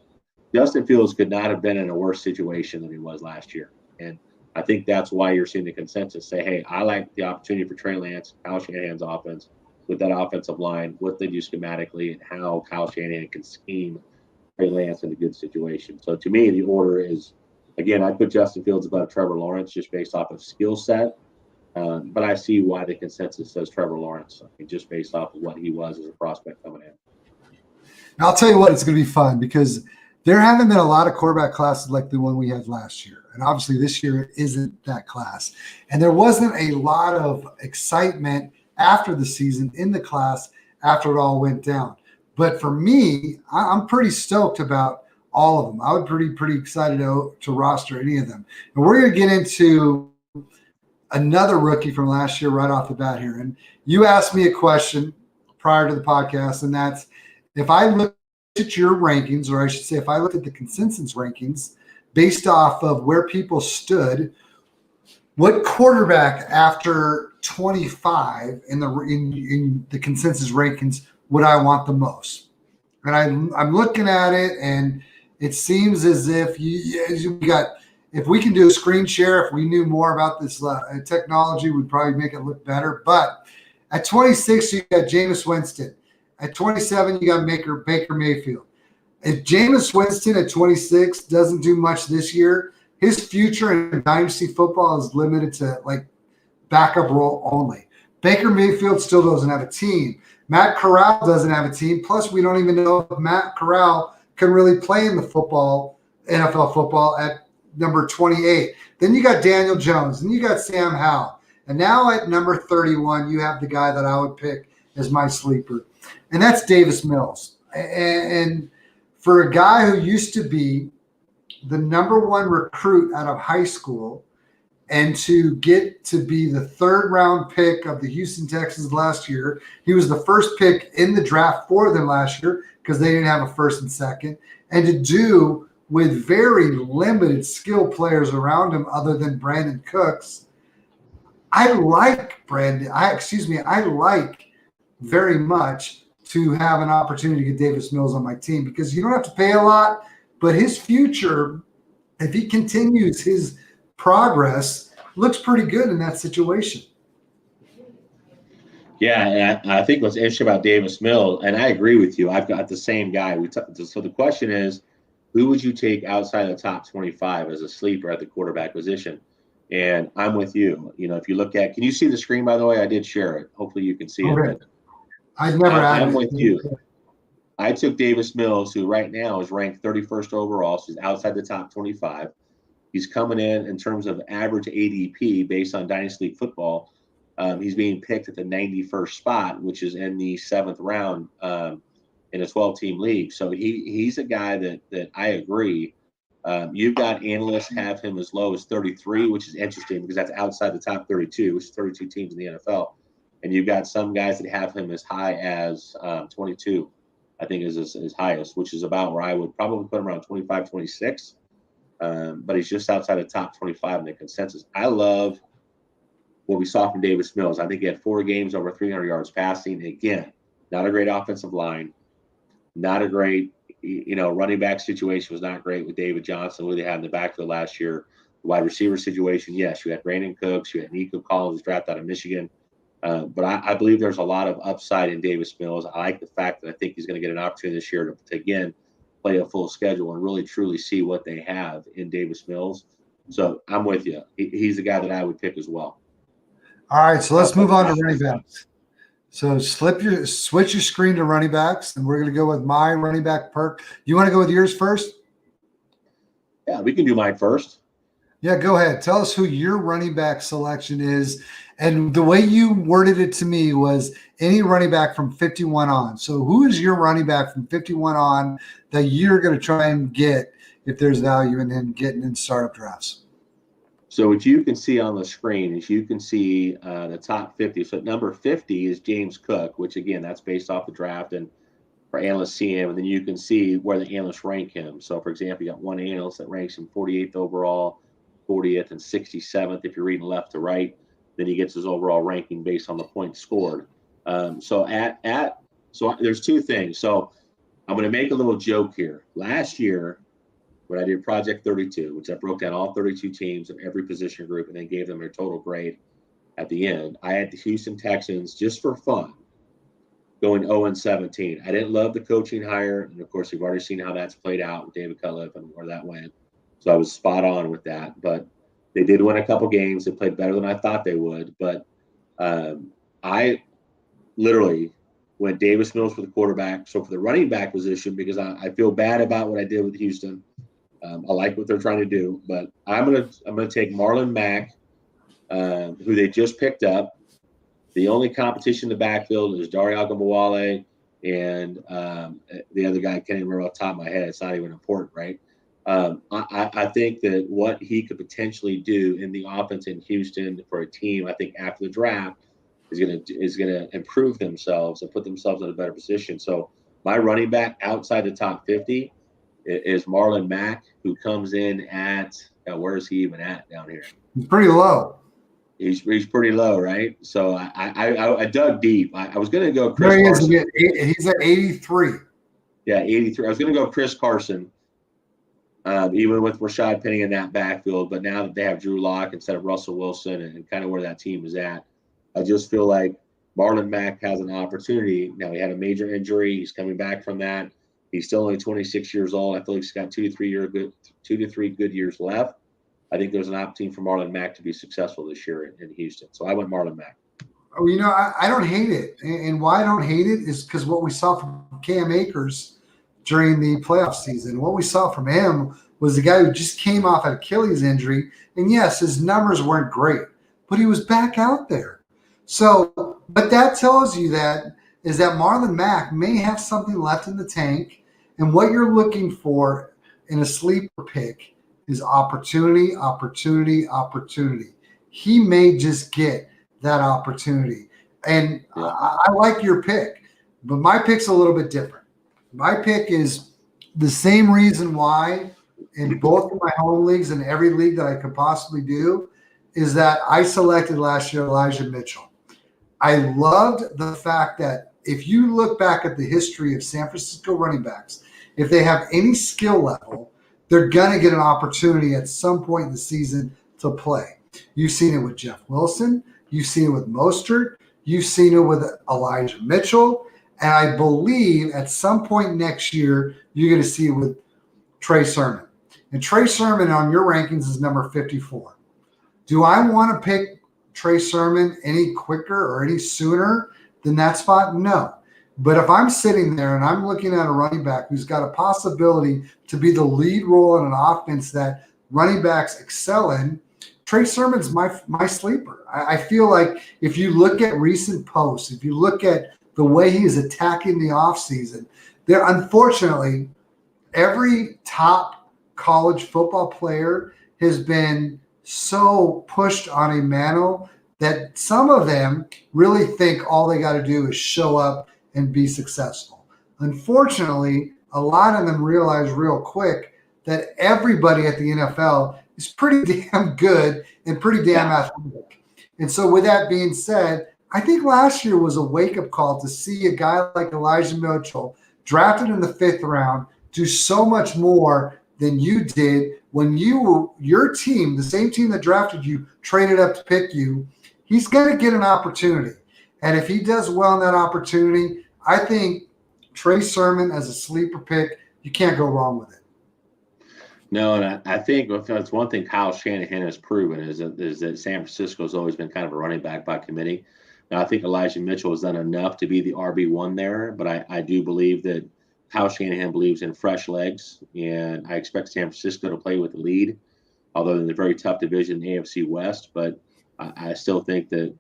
Justin Fields could not have been in a worse situation than he was last year. And I think that's why you're seeing the consensus say, hey, I like the opportunity for Trey Lance, Kyle Shanahan's offense, with that offensive line, what they do schematically, and how Kyle Shanahan can scheme Trey Lance in a good situation. So to me, the order is, again, I put Justin Fields above Trevor Lawrence just based off of skill set. But I see why the consensus says Trevor Lawrence, just based off of what he was as a prospect coming in. Now, I'll tell you what, it's going to be fun because there haven't been a lot of quarterback classes like the one we had last year. And obviously this year isn't that class. And there wasn't a lot of excitement after the season in the class after it all went down. But for me, I'm pretty stoked about all of them. I would be pretty excited to roster any of them. And we're going to get into another rookie from last year right off the bat here. And you asked me a question prior to the podcast, and that's if I look at your rankings, or I should say if I looked at the consensus rankings based off of where people stood, what quarterback after 25 in the consensus rankings would I want the most? And I'm looking at it, and it seems as if if we can do a screen share, if we knew more about this technology, we'd probably make it look better. But at 26, you got Jameis Winston. At 27, you got Baker Mayfield. If Jameis Winston at 26 doesn't do much this year, his future in dynasty football is limited to like backup role only. Baker Mayfield still doesn't have a team. Matt Corral doesn't have a team. Plus, we don't even know if Matt Corral can really play in the NFL football at number 28. Then you got Daniel Jones, and you got Sam Howell. And now at number 31, you have the guy that I would pick as my sleeper, and that's Davis Mills. And for a guy who used to be the number one recruit out of high school and to get to be the third round pick of the Houston Texans last year, he was the first pick in the draft for them last year because they didn't have a first and second, and to do with very limited skill players around him other than Brandon Cooks. I like very much to have an opportunity to get Davis Mills on my team because you don't have to pay a lot, but his future, if he continues his progress, looks pretty good in that situation. Yeah, and I think what's interesting about Davis Mills, and I agree with you, I've got the same guy. So the question is, who would you take outside of the top 25 as a sleeper at the quarterback position? And I'm with you. If you look at, can you see the screen, by the way? I did share it. Hopefully you can see it. I've never had it. I'm with you. I took Davis Mills, who right now is ranked 31st overall. So he's outside the top 25. He's coming in terms of average ADP based on Dynasty League football. He's being picked at the 91st spot, which is in the 7th round in a 12-team league. So he's a guy that I agree. You've got analysts have him as low as 33, which is interesting because that's outside the top 32, which is 32 teams in the NFL. And you've got some guys that have him as high as 22, I think is his highest, which is about where I would probably put him around 25, 26. But he's just outside the top 25 in the consensus. I love what we saw from Davis Mills. I think he had 4 games over 300 yards passing. Again, not a great offensive line, not a great, running back situation was not great with David Johnson, who they had in the backfield last year. The wide receiver situation, yes, you had Brandon Cooks, you had Nico Collins, drafted out of Michigan. But I believe there's a lot of upside in Davis Mills. I like the fact that I think he's going to get an opportunity this year to again, play a full schedule and really truly see what they have in Davis Mills. So I'm with you. He's the guy that I would pick as well. All right, so let's move on to running backs. So switch your screen to running backs, and we're going to go with my running back perk. You want to go with yours first? Yeah, we can do mine first. Yeah, go ahead. Tell us who your running back selection is. And the way you worded it to me was any running back from 51 on. So who is your running back from 51 on that you're going to try and get if there's value in him getting in startup drafts? So what you can see on the screen is you can see the top 50. So number 50 is James Cook, which, again, that's based off the draft and for analysts see him. And then you can see where the analysts rank him. So, for example, you got one analyst that ranks him 48th overall, 40th, and 67th if you're reading left to right. Then he gets his overall ranking based on the points scored. So at So there's two things. So I'm going to make a little joke here. Last year, when I did Project 32, which I broke down all 32 teams of every position group and then gave them their total grade at the end, I had the Houston Texans, just for fun, going 0-17. I didn't love the coaching hire. And, of course, you've already seen how that's played out with David Cutcliffe and where that went. So I was spot on with that. But they did win a couple games. They played better than I thought they would. But I literally went Davis Mills for the quarterback. So for the running back position, because I feel bad about what I did with Houston. I like what they're trying to do. But I'm gonna take Marlon Mack, who they just picked up. The only competition in the backfield is Dario Agumawale and the other guy I can't even remember off the top of my head. It's not even important, right? I think that what he could potentially do in the offense in Houston for a team, I think after the draft, is gonna improve themselves and put themselves in a better position. So my running back outside the top 50 is Marlon Mack, who comes in at where is he even at down here? He's pretty low. He's pretty low, right? So I dug deep. I was going to go Chris Carson. He's at 83. Yeah, 83. I was going to go Chris Carson, even with Rashad Penny in that backfield. But now that they have Drew Lock instead of Russell Wilson and kind of where that team is at, I just feel like Marlon Mack has an opportunity. Now, he had a major injury. He's coming back from that. He's still only 26 years old. I feel like he's got 2 to 3 good years left. I think there's an opportunity for Marlon Mack to be successful this year in Houston. So I went Marlon Mack. Oh, I don't hate it. And why I don't hate it is because what we saw from Cam Akers during the playoff season, what we saw from him was a guy who just came off an Achilles injury. And yes, his numbers weren't great, but he was back out there. So, but that tells you that Marlon Mack may have something left in the tank. And what you're looking for in a sleeper pick is opportunity. He may just get that opportunity. And I like your pick, but my pick's a little bit different. My pick is the same reason why in both of my home leagues and every league that I could possibly do is that I selected last year Elijah Mitchell. I loved the fact that if you look back at the history of San Francisco running backs, if they have any skill level, they're going to get an opportunity at some point in the season to play. You've seen it with Jeff Wilson. You've seen it with Mostert. You've seen it with Elijah Mitchell. And I believe at some point next year, you're going to see it with Trey Sermon. And Trey Sermon on your rankings is number 54. Do I want to pick Trey Sermon any quicker or any sooner than that spot? No. But if I'm sitting there and I'm looking at a running back who's got a possibility to be the lead role in an offense that running backs excel in, Trey Sermon's my sleeper. I feel like if you look at recent posts, if you look at the way he is attacking the offseason, there unfortunately, every top college football player has been so pushed on a mantle that some of them really think all they got to do is show up and be successful. Unfortunately, a lot of them realize real quick that everybody at the NFL is pretty damn good and pretty damn athletic. And so with that being said, I think last year was a wake-up call to see a guy like Elijah Mitchell drafted in the 5th round do so much more than you did when your team, the same team that drafted you, traded up to pick you. He's going to get an opportunity. And if he does well in that opportunity, I think Trey Sermon as a sleeper pick, you can't go wrong with it. No, and I think that's one thing Kyle Shanahan has proven is that San Francisco has always been kind of a running back by committee. Now, I think Elijah Mitchell has done enough to be the RB1 there, but I do believe that Kyle Shanahan believes in fresh legs, and I expect San Francisco to play with the lead, although in a very tough division, AFC West. But I still think that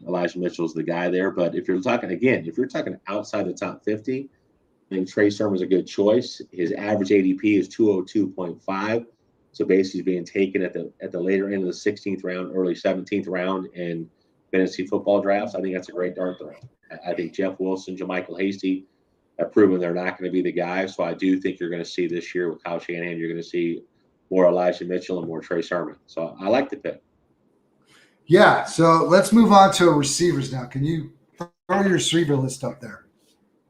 Elijah Mitchell is the guy there. But if you're talking outside the top 50, I think Trey Sermon's a good choice. His average ADP is 202.5. So basically he's being taken at the later end of the 16th round, early 17th round in fantasy football drafts. I think that's a great dart throw. I think Jeff Wilson, JaMychal Hasty have proven they're not going to be the guy. So I do think you're going to see this year with Kyle Shanahan, you're going to see more Elijah Mitchell and more Trey Sermon. So I like the pick. Yeah, so let's move on to receivers now. Can you throw your receiver list up there?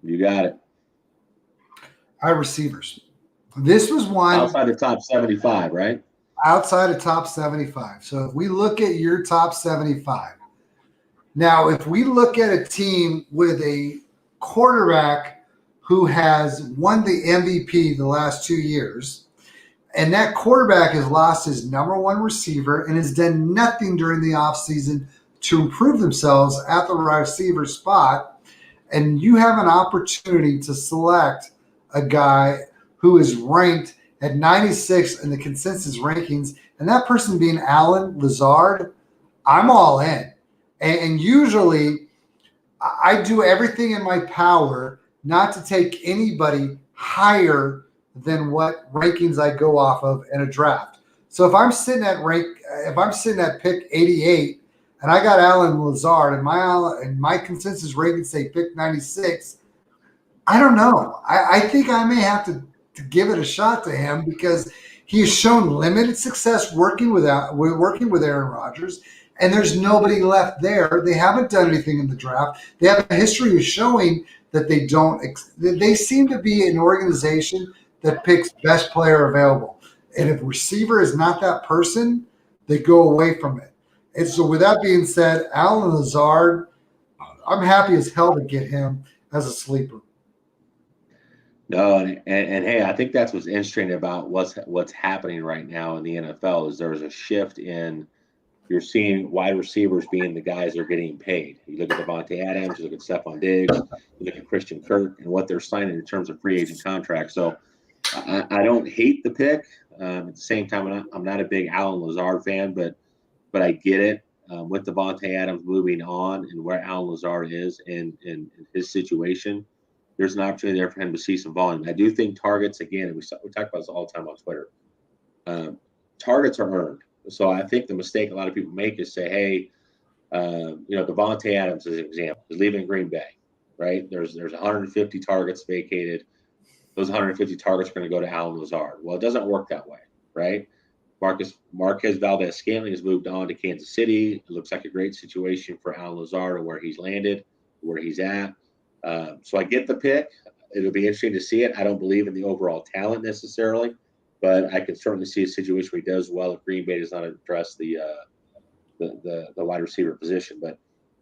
You got it. All right, receivers. This was one Outside the top 75, right? outside of top 75. So if we look at your top 75, now if we look at a team with a quarterback who has won the MVP the last 2 years, and that quarterback has lost his number one receiver and has done nothing during the offseason to improve themselves at the wide receiver spot, and you have an opportunity to select a guy who is ranked at 96 in the consensus rankings, and that person being Alan Lazard, I'm all in. And usually I do everything in my power not to take anybody higher than what rankings I go off of in a draft. So if I'm sitting at pick 88 and I got Alan Lazard and my consensus rankings say pick 96, I don't know. I think I may have to give it a shot to him because he has shown limited success working with Aaron Rodgers, and there's nobody left there. They haven't done anything in the draft. They have a history of showing that they don't. They seem to be an organization that picks best player available, and if receiver is not that person, they go away from it. And so, with that being said, Alan Lazard, I'm happy as hell to get him as a sleeper. No, and hey, I think that's what's interesting about what's happening right now in the NFL is there's a shift in you're seeing wide receivers being the guys that are getting paid. You look at Devontae Adams, you look at Stephon Diggs, you look at Christian Kirk, and what they're signing in terms of free agent contracts. So I don't hate the pick. At the same time, I'm not a big Alan Lazard fan, but I get it. With Devontae Adams moving on and where Alan Lazard is in his situation, there's an opportunity there for him to see some volume. I do think targets, again, and we talk about this all the time on Twitter, targets are earned. So I think the mistake a lot of people make is say, hey, Devontae Adams is an example, is leaving Green Bay, right? There's 150 targets vacated. Those 150 targets are going to go to Alan Lazard. Well, it doesn't work that way, right? Marquez Valdez-Scantling has moved on to Kansas City. It looks like a great situation for Alan Lazard and where he's landed, where he's at. So I get the pick. It'll be interesting to see it. I don't believe in the overall talent necessarily, but I can certainly see a situation where he does well if Green Bay does not address the wide receiver position. But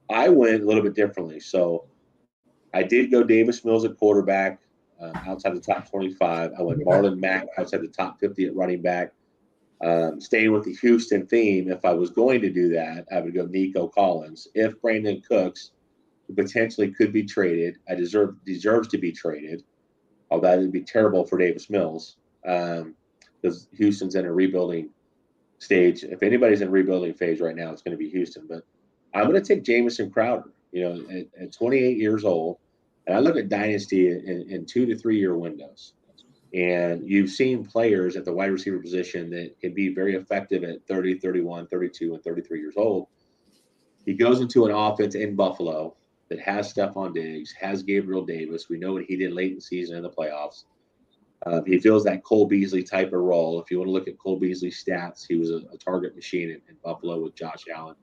I went a little bit differently. So I did go Davis Mills at quarterback outside the top 25. I went Marlon Mack outside the top 50 at running back. Staying with the Houston theme, if I was going to do that, I would go Nico Collins. If Brandon Cooks potentially could be traded, deserves to be traded, although that would be terrible for Davis Mills because Houston's in a rebuilding stage. If anybody's in rebuilding phase right now, it's going to be Houston. But I'm going to take Jamison Crowder, at 28 years old. And I look at dynasty in 2 to 3 year windows. And you've seen players at the wide receiver position that can be very effective at 30, 31, 32, and 33 years old. He goes into an offense in Buffalo that has Stephon Diggs, has Gabriel Davis. We know what he did late in the season in the playoffs. He feels that Cole Beasley type of role. If you want to look at Cole Beasley's stats, he was a target machine in Buffalo with Josh Allen.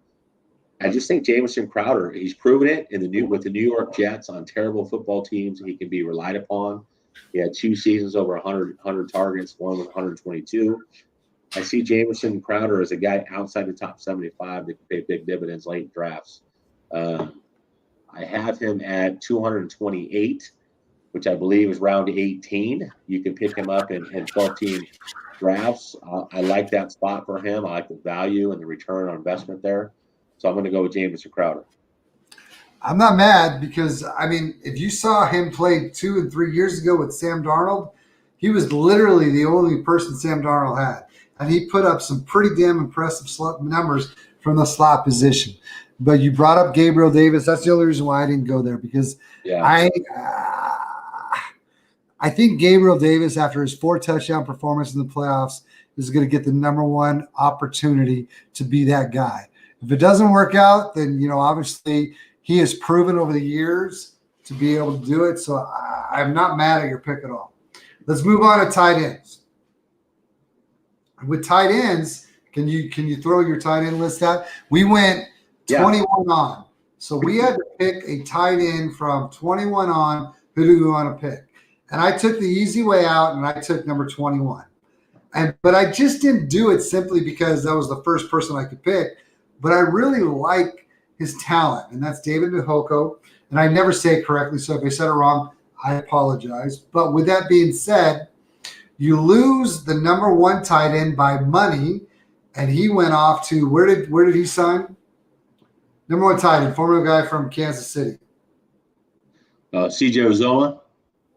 I just think Jamison Crowder, he's proven it with the New York Jets on terrible football teams. He can be relied upon. He had 2 seasons over 100 targets, one with 122. I see Jamison Crowder as a guy outside the top 75 that can pay big dividends late drafts. I have him at 228, which I believe is round 18. You can pick him up in 12-team drafts. I like that spot for him. I like the value and the return on investment there. So I'm going to go with Jamison Crowder. I'm not mad because, if you saw him play 2 and 3 years ago with Sam Darnold, he was literally the only person Sam Darnold had. And he put up some pretty damn impressive numbers from the slot position. But you brought up Gabriel Davis. That's the only reason why I didn't go there because I think Gabriel Davis, after his 4 touchdown performance in the playoffs, is going to get the number one opportunity to be that guy. If it doesn't work out, then, obviously he has proven over the years to be able to do it. So I'm not mad at your pick at all. Let's move on to tight ends. With tight ends, can you throw your tight end list out? We went 21 on. So we had to pick a tight end from 21 on Who do you want to pick? And I took the easy way out, and I took number 21. But I just didn't do it simply because that was the first person I could pick. But I really like his talent, and that's David Njoku. And I never say it correctly, so if I said it wrong, I apologize. But with that being said, you lose the number one tight end by money, and he went off to where did he sign? Number one tight end, former guy from Kansas City. CJ Uzoma.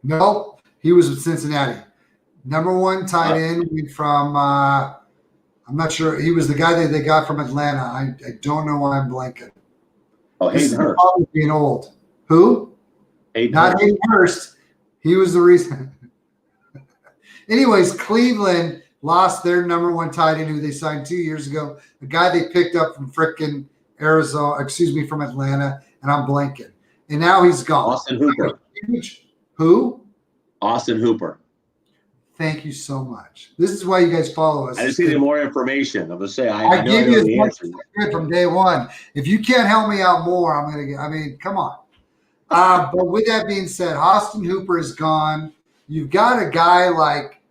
Nope, he was with Cincinnati. Number one tight end from I'm not sure. He was the guy that they got from Atlanta. I don't know why I'm blanking. Oh, Hayden Hurst. Being old. Who? Hayden Hurst. He was the reason. Anyways, Cleveland lost their number one tight end who they signed 2 years ago. The guy they picked up from frickin' from Atlanta, and I'm blanking. And now he's gone. Austin Hooper. Who? Austin Hooper. Thank you so much. This is why you guys follow us. I just needed more information. I'm gonna say I gave you as much as I could from day one. If you can't help me out more, I'm gonna get. I mean, come on. But with that being said, Austin Hooper is gone. You've got a guy like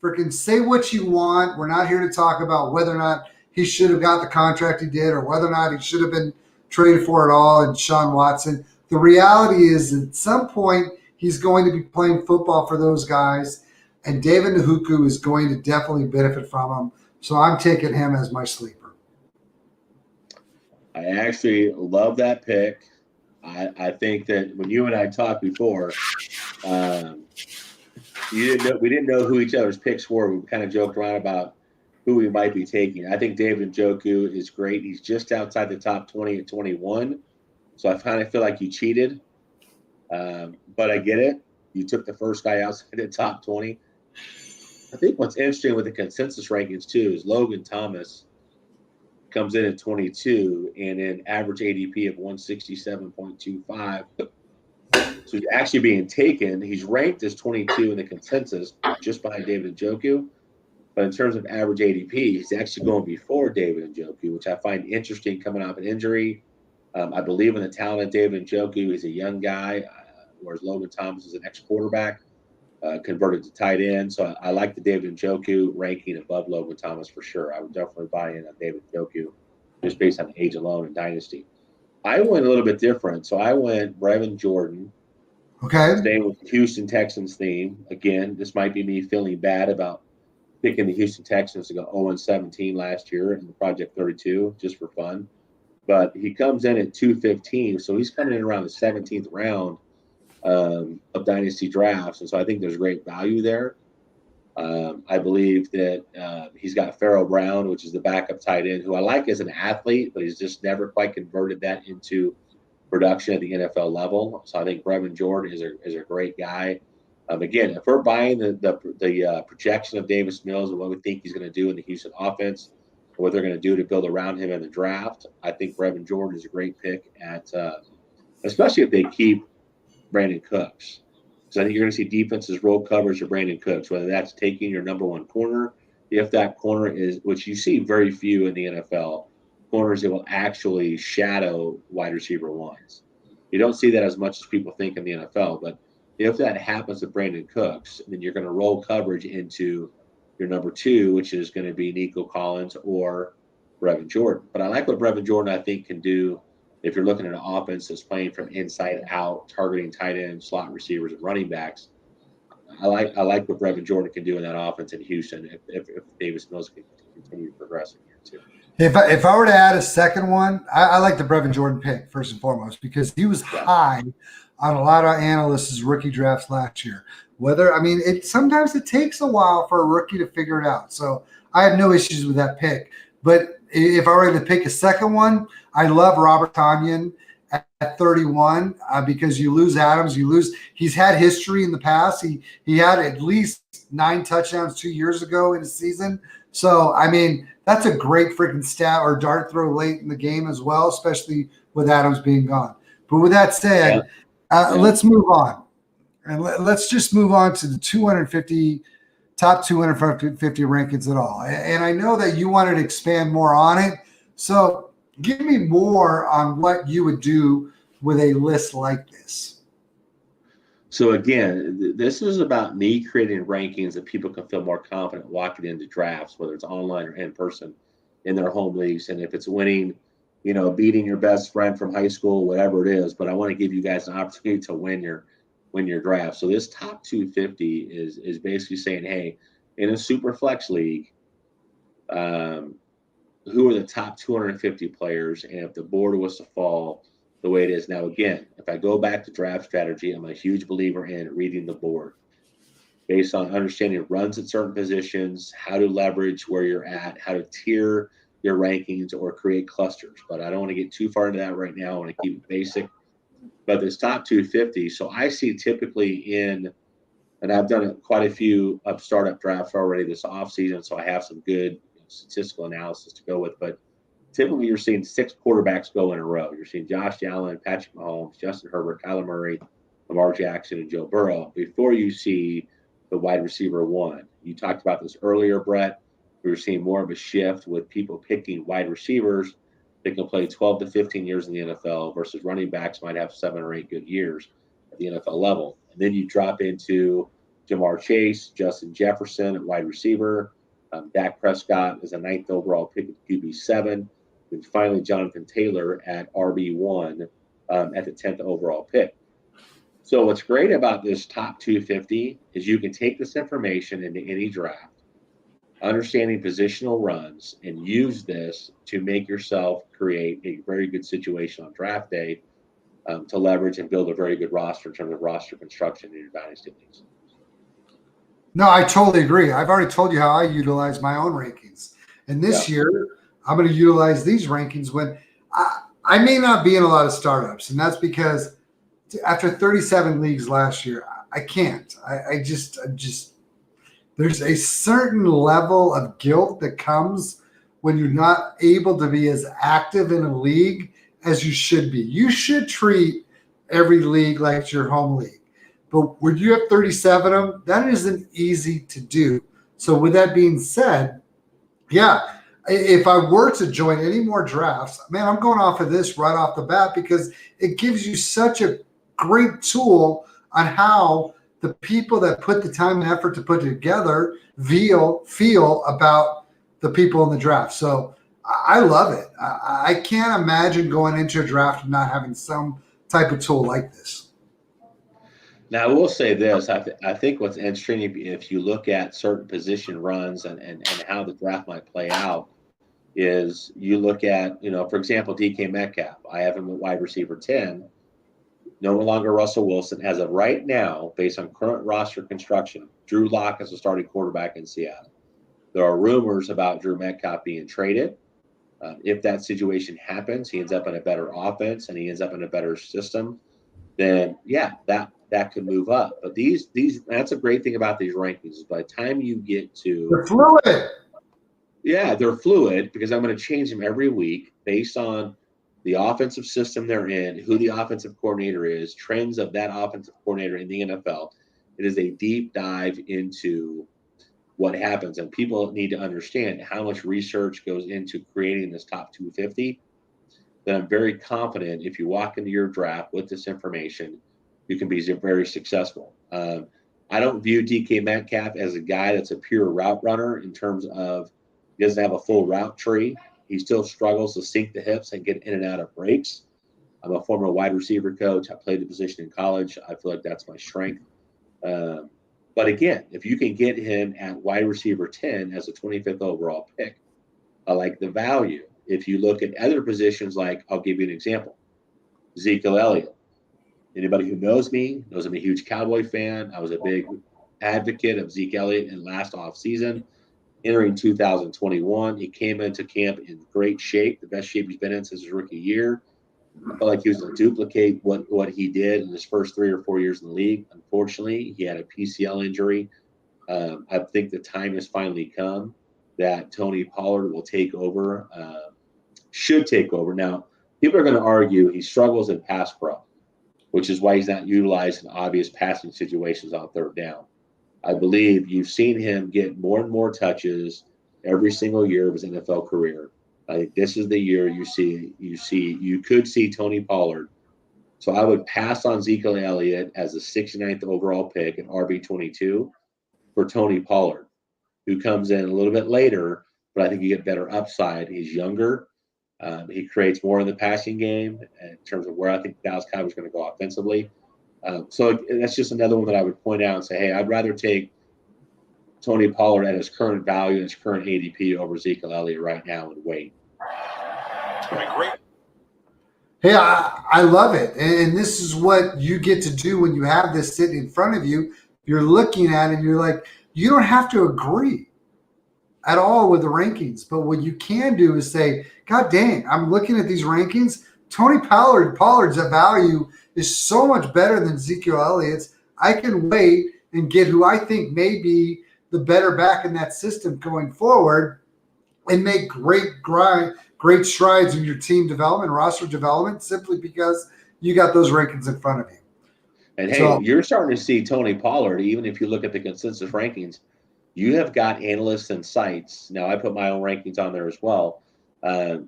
freaking say what you want. We're not here to talk about whether or not he should have got the contract he did or whether or not he should have been traded for it all. And Sean Watson. The reality is, at some point, he's going to be playing football for those guys. And David Njoku is going to definitely benefit from him. So I'm taking him as my sleeper. I actually love that pick. I think that when you and I talked before, we didn't know who each other's picks were. We kind of joked around about who we might be taking. I think David Njoku is great. He's just outside the top 20 at 21. So I kind of feel like you cheated. But I get it. You took the first guy outside the top 20. I think what's interesting with the consensus rankings, too, is Logan Thomas comes in at 22 and an average ADP of 167.25. So he's actually being taken. He's ranked as 22 in the consensus, just behind David Njoku. But in terms of average ADP, he's actually going before David Njoku, which I find interesting coming off an injury. I believe in the talent of David Njoku. He's a young guy, whereas Logan Thomas is an ex-quarterback. Converted to tight end. So I like the David Njoku ranking above Logan Thomas for sure. I would definitely buy in on David Njoku just based on age alone and dynasty. I went a little bit different. So I went Brevin Jordan. Okay. Staying with the Houston Texans theme. Again, this might be me feeling bad about picking the Houston Texans to go 0-17 last year in the Project 32 just for fun. But he comes in at 215. So he's coming in around the 17th round of dynasty drafts, and so I think there's great value there. I believe that he's got Pharaoh Brown, which is the backup tight end, who I like as an athlete, but he's just never quite converted that into production at the NFL level. So I think Brevin Jordan is a great guy. Again, if we're buying the projection of Davis Mills and what we think he's going to do in the Houston offense, what they're going to do to build around him in the draft, I think Brevin Jordan is a great pick especially if they keep Brandon Cooks. So I think you're going to see defenses roll coverage to Brandon Cooks, whether that's taking your number one corner, if that corner is, which you see very few in the NFL, corners that will actually shadow wide receiver ones. You don't see that as much as people think in the NFL, but if that happens to Brandon Cooks, then you're going to roll coverage into your number two, which is going to be Nico Collins or Brevin Jordan. But I like what Brevin Jordan, I think, can do. If you're looking at an offense that's playing from inside out, targeting tight ends, slot receivers, and running backs, I like what Brevin Jordan can do in that offense in Houston if Davis Mills can continue progressing here too. If I were to add a second one, I like the Brevin Jordan pick first and foremost because he was high on a lot of analysts' rookie drafts last year. Sometimes it takes a while for a rookie to figure it out. So I have no issues with that pick. But if I were to pick a second one, I love Robert Tonyan at 31 because you lose Adams, he's had history in the past. He had at least 9 touchdowns 2 years ago in a season. So, that's a great freaking stat or dart throw late in the game as well, especially with Adams being gone. But with that said, let's move on. And let's just move on to the top 250 rankings at all. And I know that you wanted to expand more on it. So give me more on what you would do with a list like this. So again, this is about me creating rankings that people can feel more confident walking into drafts, whether it's online or in person, in their home leagues. And if it's winning, beating your best friend from high school, whatever it is, but I want to give you guys an opportunity to win your draft. So this top 250 is basically saying, hey, in a super flex league, who are the top 250 players, and if the board was to fall the way it is now. Again, if I go back to draft strategy, I'm a huge believer in reading the board based on understanding runs at certain positions, how to leverage where you're at, how to tier your rankings or create clusters. But I don't want to get too far into that right now. I want to keep it basic. But this top 250, so I see typically and I've done quite a few of startup drafts already this offseason, so I have some good statistical analysis to go with. But typically, you're seeing 6 quarterbacks go in a row. You're seeing Josh Allen, Patrick Mahomes, Justin Herbert, Kyler Murray, Lamar Jackson, and Joe Burrow before you see the wide receiver 1. You talked about this earlier, Brett. We were seeing more of a shift with people picking wide receivers that can play 12 to 15 years in the NFL versus running backs might have 7 or 8 good years at the NFL level. And then you drop into Jamar Chase, Justin Jefferson at wide receiver. Dak Prescott is a 9th overall pick at QB7. And finally, Jonathan Taylor at RB1 at the 10th overall pick. So what's great about this top 250 is you can take this information into any draft, understanding positional runs, and use this to make yourself create a very good situation on draft day to leverage and build a very good roster in terms of roster construction in your dynasty leagues. No, I totally agree. I've already told you how I utilize my own rankings. And this year, I'm going to utilize these rankings when I may not be in a lot of startups. And that's because after 37 leagues last year, I can't. I just there's a certain level of guilt that comes when you're not able to be as active in a league as you should be. You should treat every league like it's your home league. But when you have 37 of them, that isn't easy to do. So with that being said, yeah, if I were to join any more drafts, man, I'm going off of this right off the bat because it gives you such a great tool on how the people that put the time and effort to put it together feel about the people in the draft. So I love it. I can't imagine going into a draft and not having some type of tool like this. Now, I will say this. I think what's interesting, if you look at certain position runs and how the draft might play out, is you look at, for example, DK Metcalf. I have him at wide receiver 10. No longer Russell Wilson. As of right now, based on current roster construction, Drew Lock is a starting quarterback in Seattle. There are rumors about Drew Metcalf being traded. If that situation happens, he ends up in a better offense and he ends up in a better system, then yeah, that could move up. But these that's a great thing about these rankings is by the time you get to they're fluid. Yeah, they're fluid because I'm going to change them every week based on the offensive system they're in, who the offensive coordinator is, trends of that offensive coordinator in the NFL. It is a deep dive into what happens, and people need to understand how much research goes into creating this top 250. Then I'm very confident if you walk into your draft with this information, you can be very successful. I don't view DK Metcalf as a guy that's a pure route runner in terms of he doesn't have a full route tree. He still struggles to sink the hips and get in and out of breaks. I'm a former wide receiver coach. I played the position in college. I feel like that's my strength. But again, if you can get him at wide receiver 10 as a 25th overall pick, I like the value. If you look at other positions, like I'll give you an example, Ezekiel Elliott. Anybody who knows me knows I'm a huge Cowboy fan. I was a big advocate of Zeke Elliott in last offseason. Entering 2021, he came into camp in great shape, the best shape he's been in since his rookie year. I felt like he was going to duplicate what he did in his first 3 or 4 years in the league. Unfortunately, he had a PCL injury. I think the time has finally come that Tony Pollard will take over, should take over. Now, people are going to argue he struggles in pass pro, which is why he's not utilized in obvious passing situations on third down. I believe you've seen him get more and more touches every single year of his NFL career. I think this is the year you could see Tony Pollard So I would pass on Ezekiel Elliott as the 69th overall pick at RB22 for Tony Pollard, who comes in a little bit later, but I think you get better upside. He's younger. He creates more in the passing game in terms of where I think Dallas Cowboys is going to go offensively. So that's just another one that I would point out and say, hey, I'd rather take Tony Pollard at his current value and his current ADP over Ezekiel Elliott right now and wait. Great. Hey, I love it. And this is what you get to do when you have this sitting in front of you. You're looking at it and you're like, you don't have to agree at all with the rankings. But what you can do is say, God dang, I'm looking at these rankings. Tony Pollard's value is so much better than Ezekiel Elliott's. I can wait and get who I think may be the better back in that system going forward and make great strides in your team development, roster development, simply because you got those rankings in front of you. And hey, you're starting to see Tony Pollard, even if you look at the consensus rankings, you have got analysts and sites. Now, I put my own rankings on there as well.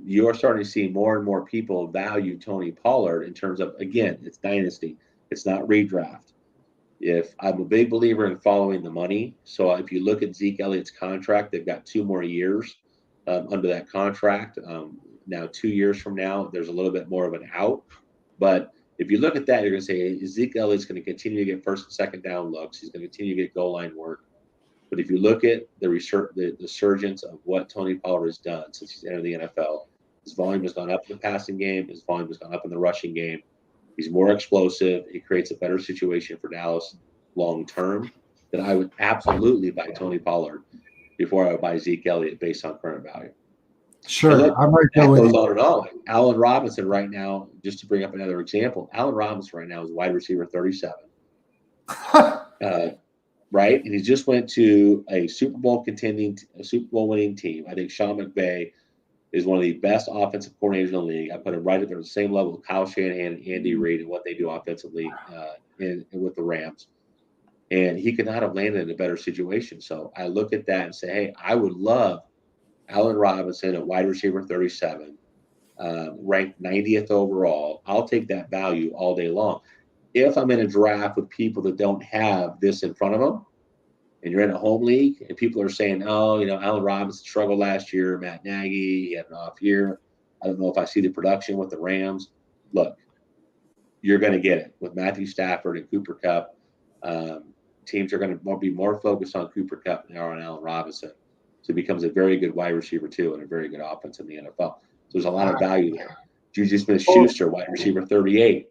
You're starting to see more and more people value Tony Pollard in terms of, again, it's dynasty. It's not redraft. If I'm a big believer in following the money. So if you look at Zeke Elliott's contract, they've got 2 more years under that contract. Now, 2 years from now, there's a little bit more of an out. But if you look at that, you're going to say Zeke Elliott's going to continue to get first and second down looks. He's going to continue to get goal line work. But if you look at the resurgence of what Tony Pollard has done since he's entered the NFL, his volume has gone up in the passing game. His volume has gone up in the rushing game. He's more explosive. He creates a better situation for Dallas long term. That I would absolutely buy Tony Pollard before I would buy Zeke Elliott based on current value. Sure, look, I'm right there that with goes you. on and on. Allen Robinson right now, just to bring up another example, Allen Robinson right now is wide receiver 37. Right? And he just went to a Super Bowl winning team. I think Sean McVay is one of the best offensive coordinators in the league. I put him right at the same level with Kyle Shanahan and Andy Reid and what they do offensively and with the Rams. And he could not have landed in a better situation. So I look at that and say, hey, I would love Allen Robinson at wide receiver 37, ranked 90th overall. I'll take that value all day long. If I'm in a draft with people that don't have this in front of them, and you're in a home league, and people are saying, oh, Allen Robinson struggled last year, Matt Nagy, he had an off year. I don't know if I see the production with the Rams. Look, you're going to get it with Matthew Stafford and Cooper Kupp. Teams are going to be more focused on Cooper Kupp than they are on Allen Robinson. So he becomes a very good wide receiver, too, and a very good offense in the NFL. So there's a lot of value there. Juju Smith-Schuster, wide receiver 38.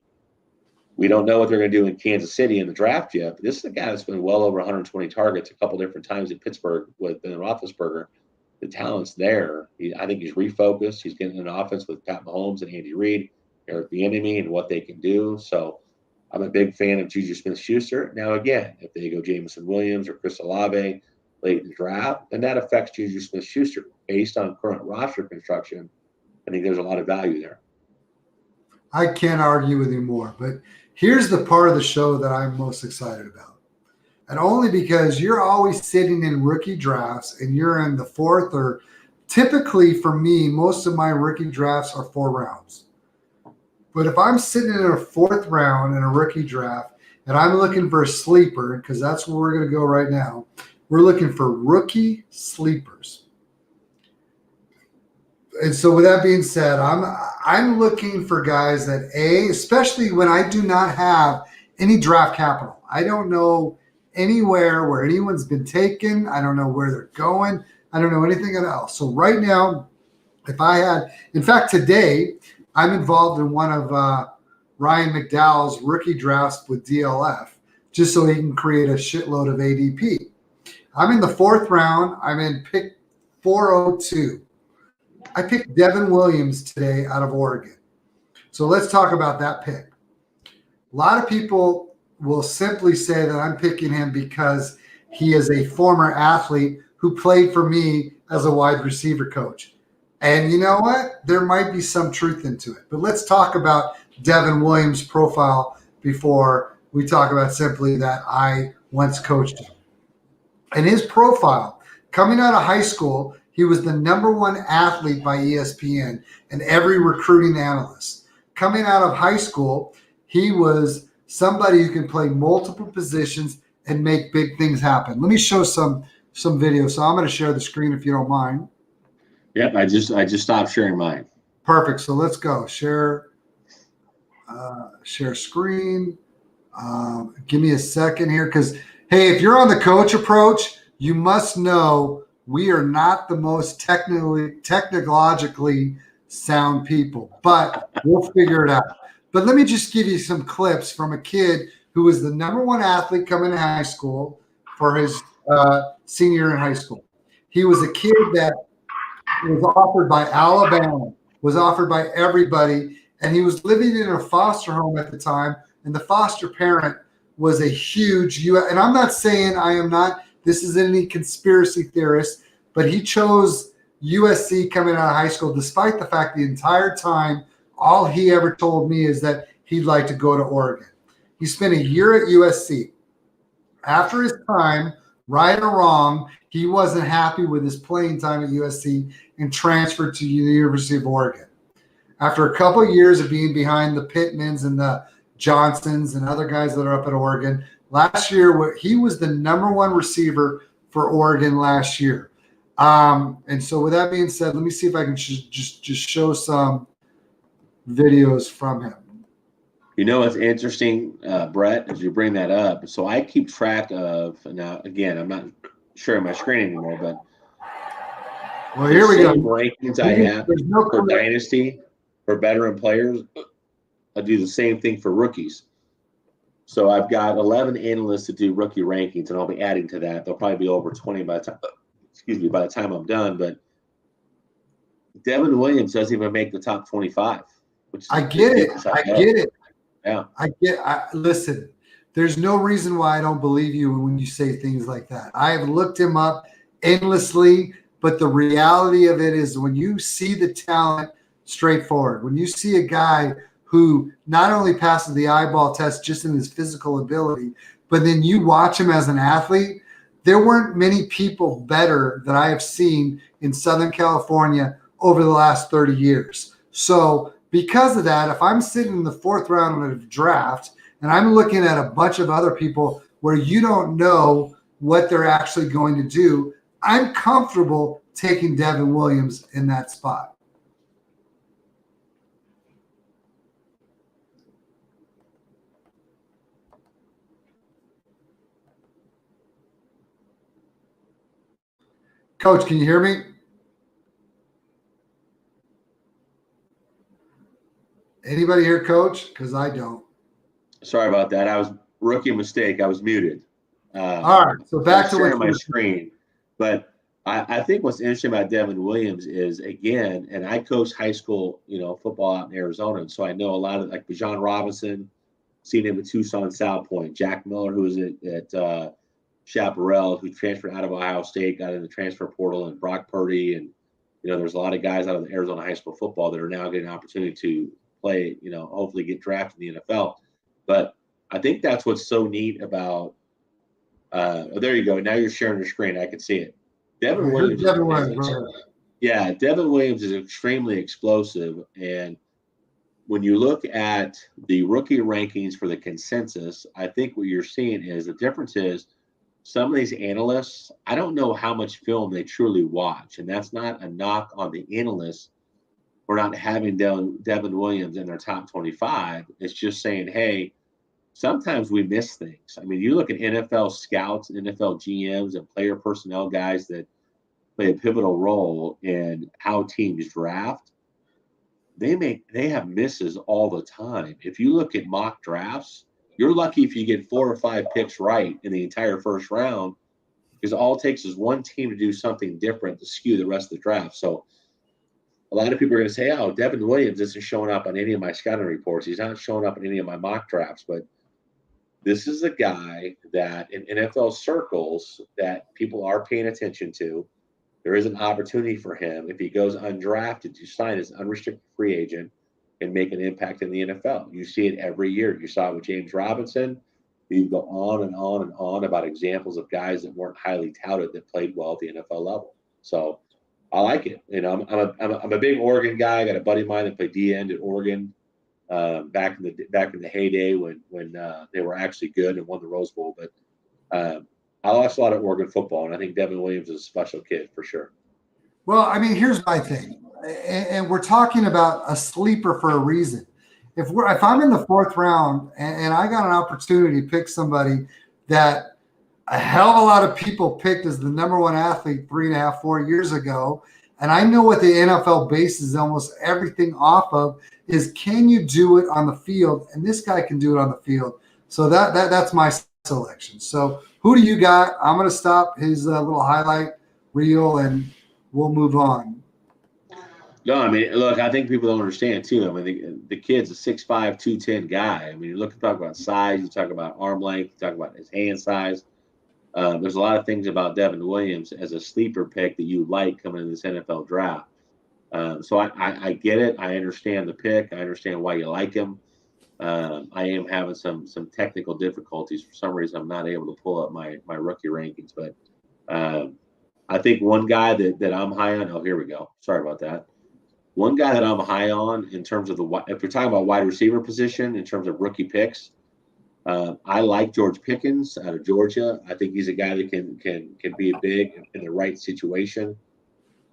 We don't know what they're going to do in Kansas City in the draft yet, but this is a guy that's been well over 120 targets a couple different times in Pittsburgh with Ben Roethlisberger. The talent's there. I think he's refocused. He's getting an offense with Pat Mahomes and Andy Reid, Eric Bieniemy, and what they can do. So I'm a big fan of Juju Smith-Schuster. Now, again, if they go Jameson Williams or Chris Olave late in the draft, then that affects Juju Smith-Schuster. Based on current roster construction, I think there's a lot of value there. I can't argue with you more, but here's the part of the show that I'm most excited about. And only because you're always sitting in rookie drafts and you're in the 4th, or typically for me, most of my rookie drafts are 4 rounds. But if I'm sitting in a 4th round in a rookie draft and I'm looking for a sleeper, because that's where we're going to go right now, we're looking for rookie sleepers. And so with that being said, I'm looking for guys that, especially when I do not have any draft capital. I don't know anywhere where anyone's been taken. I don't know where they're going. I don't know anything else. So right now, in fact, today, I'm involved in one of Ryan McDowell's rookie drafts with DLF, just so he can create a shitload of ADP. I'm in the 4th round. I'm in pick 402. I picked Devin Williams today out of Oregon. So let's talk about that pick. A lot of people will simply say that I'm picking him because he is a former athlete who played for me as a wide receiver coach. And you know what? There might be some truth into it. But let's talk about Devin Williams' profile before we talk about simply that I once coached him. And his profile, coming out of high school, he was the #1 athlete by ESPN and every recruiting analyst. Coming out of high school, He was somebody who can play multiple positions and make big things happen. Let me show some video. So I'm going to share the screen if you don't mind. Yep, I just stopped sharing mine. Perfect. So let's go. Share screen. Give me a second here, because hey, if you're on the coach approach, you must know we are not the most technologically sound people, but we'll figure it out. But let me just give you some clips from a kid who was the #1 athlete coming to high school for his senior year in high school. He was a kid that was offered by Alabama, was offered by everybody, and he was living in a foster home at the time, and the foster parent was a huge and I'm not saying this isn't any conspiracy theorist, but he chose USC coming out of high school, despite the fact the entire time, all he ever told me is that he'd like to go to Oregon. He spent a year at USC. After his time, right or wrong, he wasn't happy with his playing time at USC and transferred to the University of Oregon. After a couple of years of being behind the Pittmans and the Johnsons and other guys that are up at Oregon, last year he was the #1 receiver for Oregon last year. And so with that being said, let me see if I can just show some videos from him. You know what's interesting, Brett, as you bring that up? So I keep track of, now again, I'm not sharing my screen anymore, but well, here we go. Rankings I have for Dynasty, for veteran players, I do the same thing for rookies. So I've got 11 analysts to do rookie rankings, and I'll be adding to that. They'll probably be over 20 by the time I'm done. But Devin Williams doesn't even make the top 25. I get it. Yeah. Listen, there's no reason why I don't believe you when you say things like that. I have looked him up endlessly, but the reality of it is when you see the talent straightforward, when you see a guy who not only passes the eyeball test just in his physical ability, but then you watch him as an athlete, there weren't many people better that I have seen in Southern California over the last 30 years. So because of that, if I'm sitting in the 4th round of a draft and I'm looking at a bunch of other people where you don't know what they're actually going to do, I'm comfortable taking Devin Williams in that spot. Coach, can you hear me? Anybody here, Coach? Because I don't. Sorry about that. I was rookie mistake. I was muted. All right. So back to sharing my screen. But I think what's interesting about Devin Williams is, again, and I coached high school, football out in Arizona, and so I know a lot of, like, Bijan Robinson, seen him at Tucson, South Point. Jack Miller, who was at Chaparral, who transferred out of Ohio State, got in the transfer portal, and Brock Purdy, and there's a lot of guys out of Arizona high school football that are now getting an opportunity to play, hopefully get drafted in the NFL. But I think that's what's so neat about. There you go. Now you're sharing your screen. I can see it. Devin Williams. Devin Williams is extremely explosive, and when you look at the rookie rankings for the consensus, I think what you're seeing is the difference is some of these analysts, I don't know how much film they truly watch, and that's not a knock on the analysts for not having Devin Williams in their top 25. It's just saying, hey, sometimes we miss things. I mean, you look at NFL scouts, NFL GMs, and player personnel guys that play a pivotal role in how teams draft. They have misses all the time. If you look at mock drafts, you're lucky if you get 4 or 5 picks right in the entire first round, because all it takes is one team to do something different to skew the rest of the draft. So a lot of people are going to say, oh, Devin Williams isn't showing up on any of my scouting reports. He's not showing up in any of my mock drafts. But this is a guy that in NFL circles that people are paying attention to. There is an opportunity for him, if he goes undrafted, to sign as an unrestricted free agent and make an impact in the NFL. You see it every year. You saw it with James Robinson. You go on and on and on about examples of guys that weren't highly touted that played well at the NFL level. So I like it. I'm a big Oregon guy. I got a buddy of mine that played D-end at Oregon. back in the heyday when they were actually good and won the Rose Bowl. But I watched a lot of Oregon football, and I think Devin Williams is a special kid for sure. Well, I mean, here's my thing, and we're talking about a sleeper for a reason. If I'm in the fourth round and I got an opportunity to pick somebody that a hell of a lot of people picked as the number one athlete 3.5, 4 years ago, and I know what the NFL bases almost everything off of is, can you do it on the field? And this guy can do it on the field. So that's my selection. So who do you got? I'm going to stop his little highlight reel and we'll move on. No, I mean, look, I think people don't understand too. I mean, the kid's a 6'5", 210 guy. I mean, you talk about size, you talk about arm length, you talk about his hand size. There's a lot of things about Devin Williams as a sleeper pick that you like coming in this NFL draft. So I get it. I understand the pick. I understand why you like him. I am having some technical difficulties. For some reason, I'm not able to pull up my rookie rankings. But I think one guy that I'm high on. Oh, here we go. Sorry about that. One guy that I'm high on in terms of if we're talking about wide receiver position in terms of rookie picks, I like George Pickens out of Georgia. I think he's a guy that can be big in the right situation.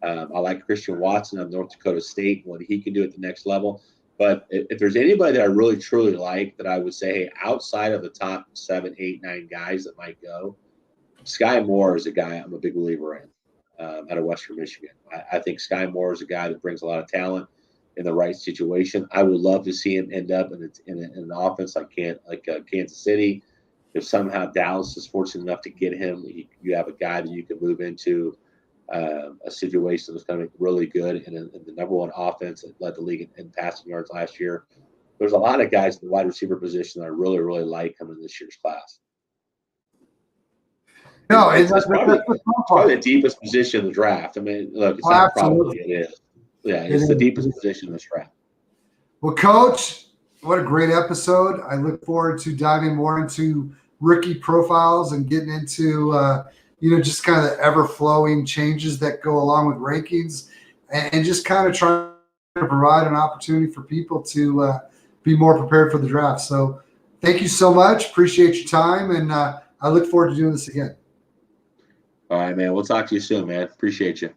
I like Christian Watson of North Dakota State, what he can do at the next level. But if there's anybody that I really, truly like that I would say, hey, outside of the top 7, 8, 9 guys that might go, Sky Moore is a guy I'm a big believer in out of Western Michigan. I think Sky Moore is a guy that brings a lot of talent in the right situation. I would love to see him end up in an offense like Kansas City. If somehow Dallas is fortunate enough to get him, you have a guy that you can move into a situation that's going to be really good in the number one offense that led the league in passing yards last year. There's a lot of guys in the wide receiver position that I really, really like coming in this year's class. No, it's probably the deepest position in the draft. I mean, look, it's not probably, it is. Yeah, it's the deepest position in this draft. Well, Coach, what a great episode. I look forward to diving more into rookie profiles and getting into just kind of the ever-flowing changes that go along with rankings and just kind of trying to provide an opportunity for people to be more prepared for the draft. So thank you so much. Appreciate your time, and I look forward to doing this again. All right, man. We'll talk to you soon, man. Appreciate you.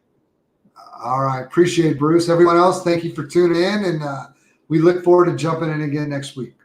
All right. Appreciate it, Bruce. Everyone else, thank you for tuning in, and we look forward to jumping in again next week.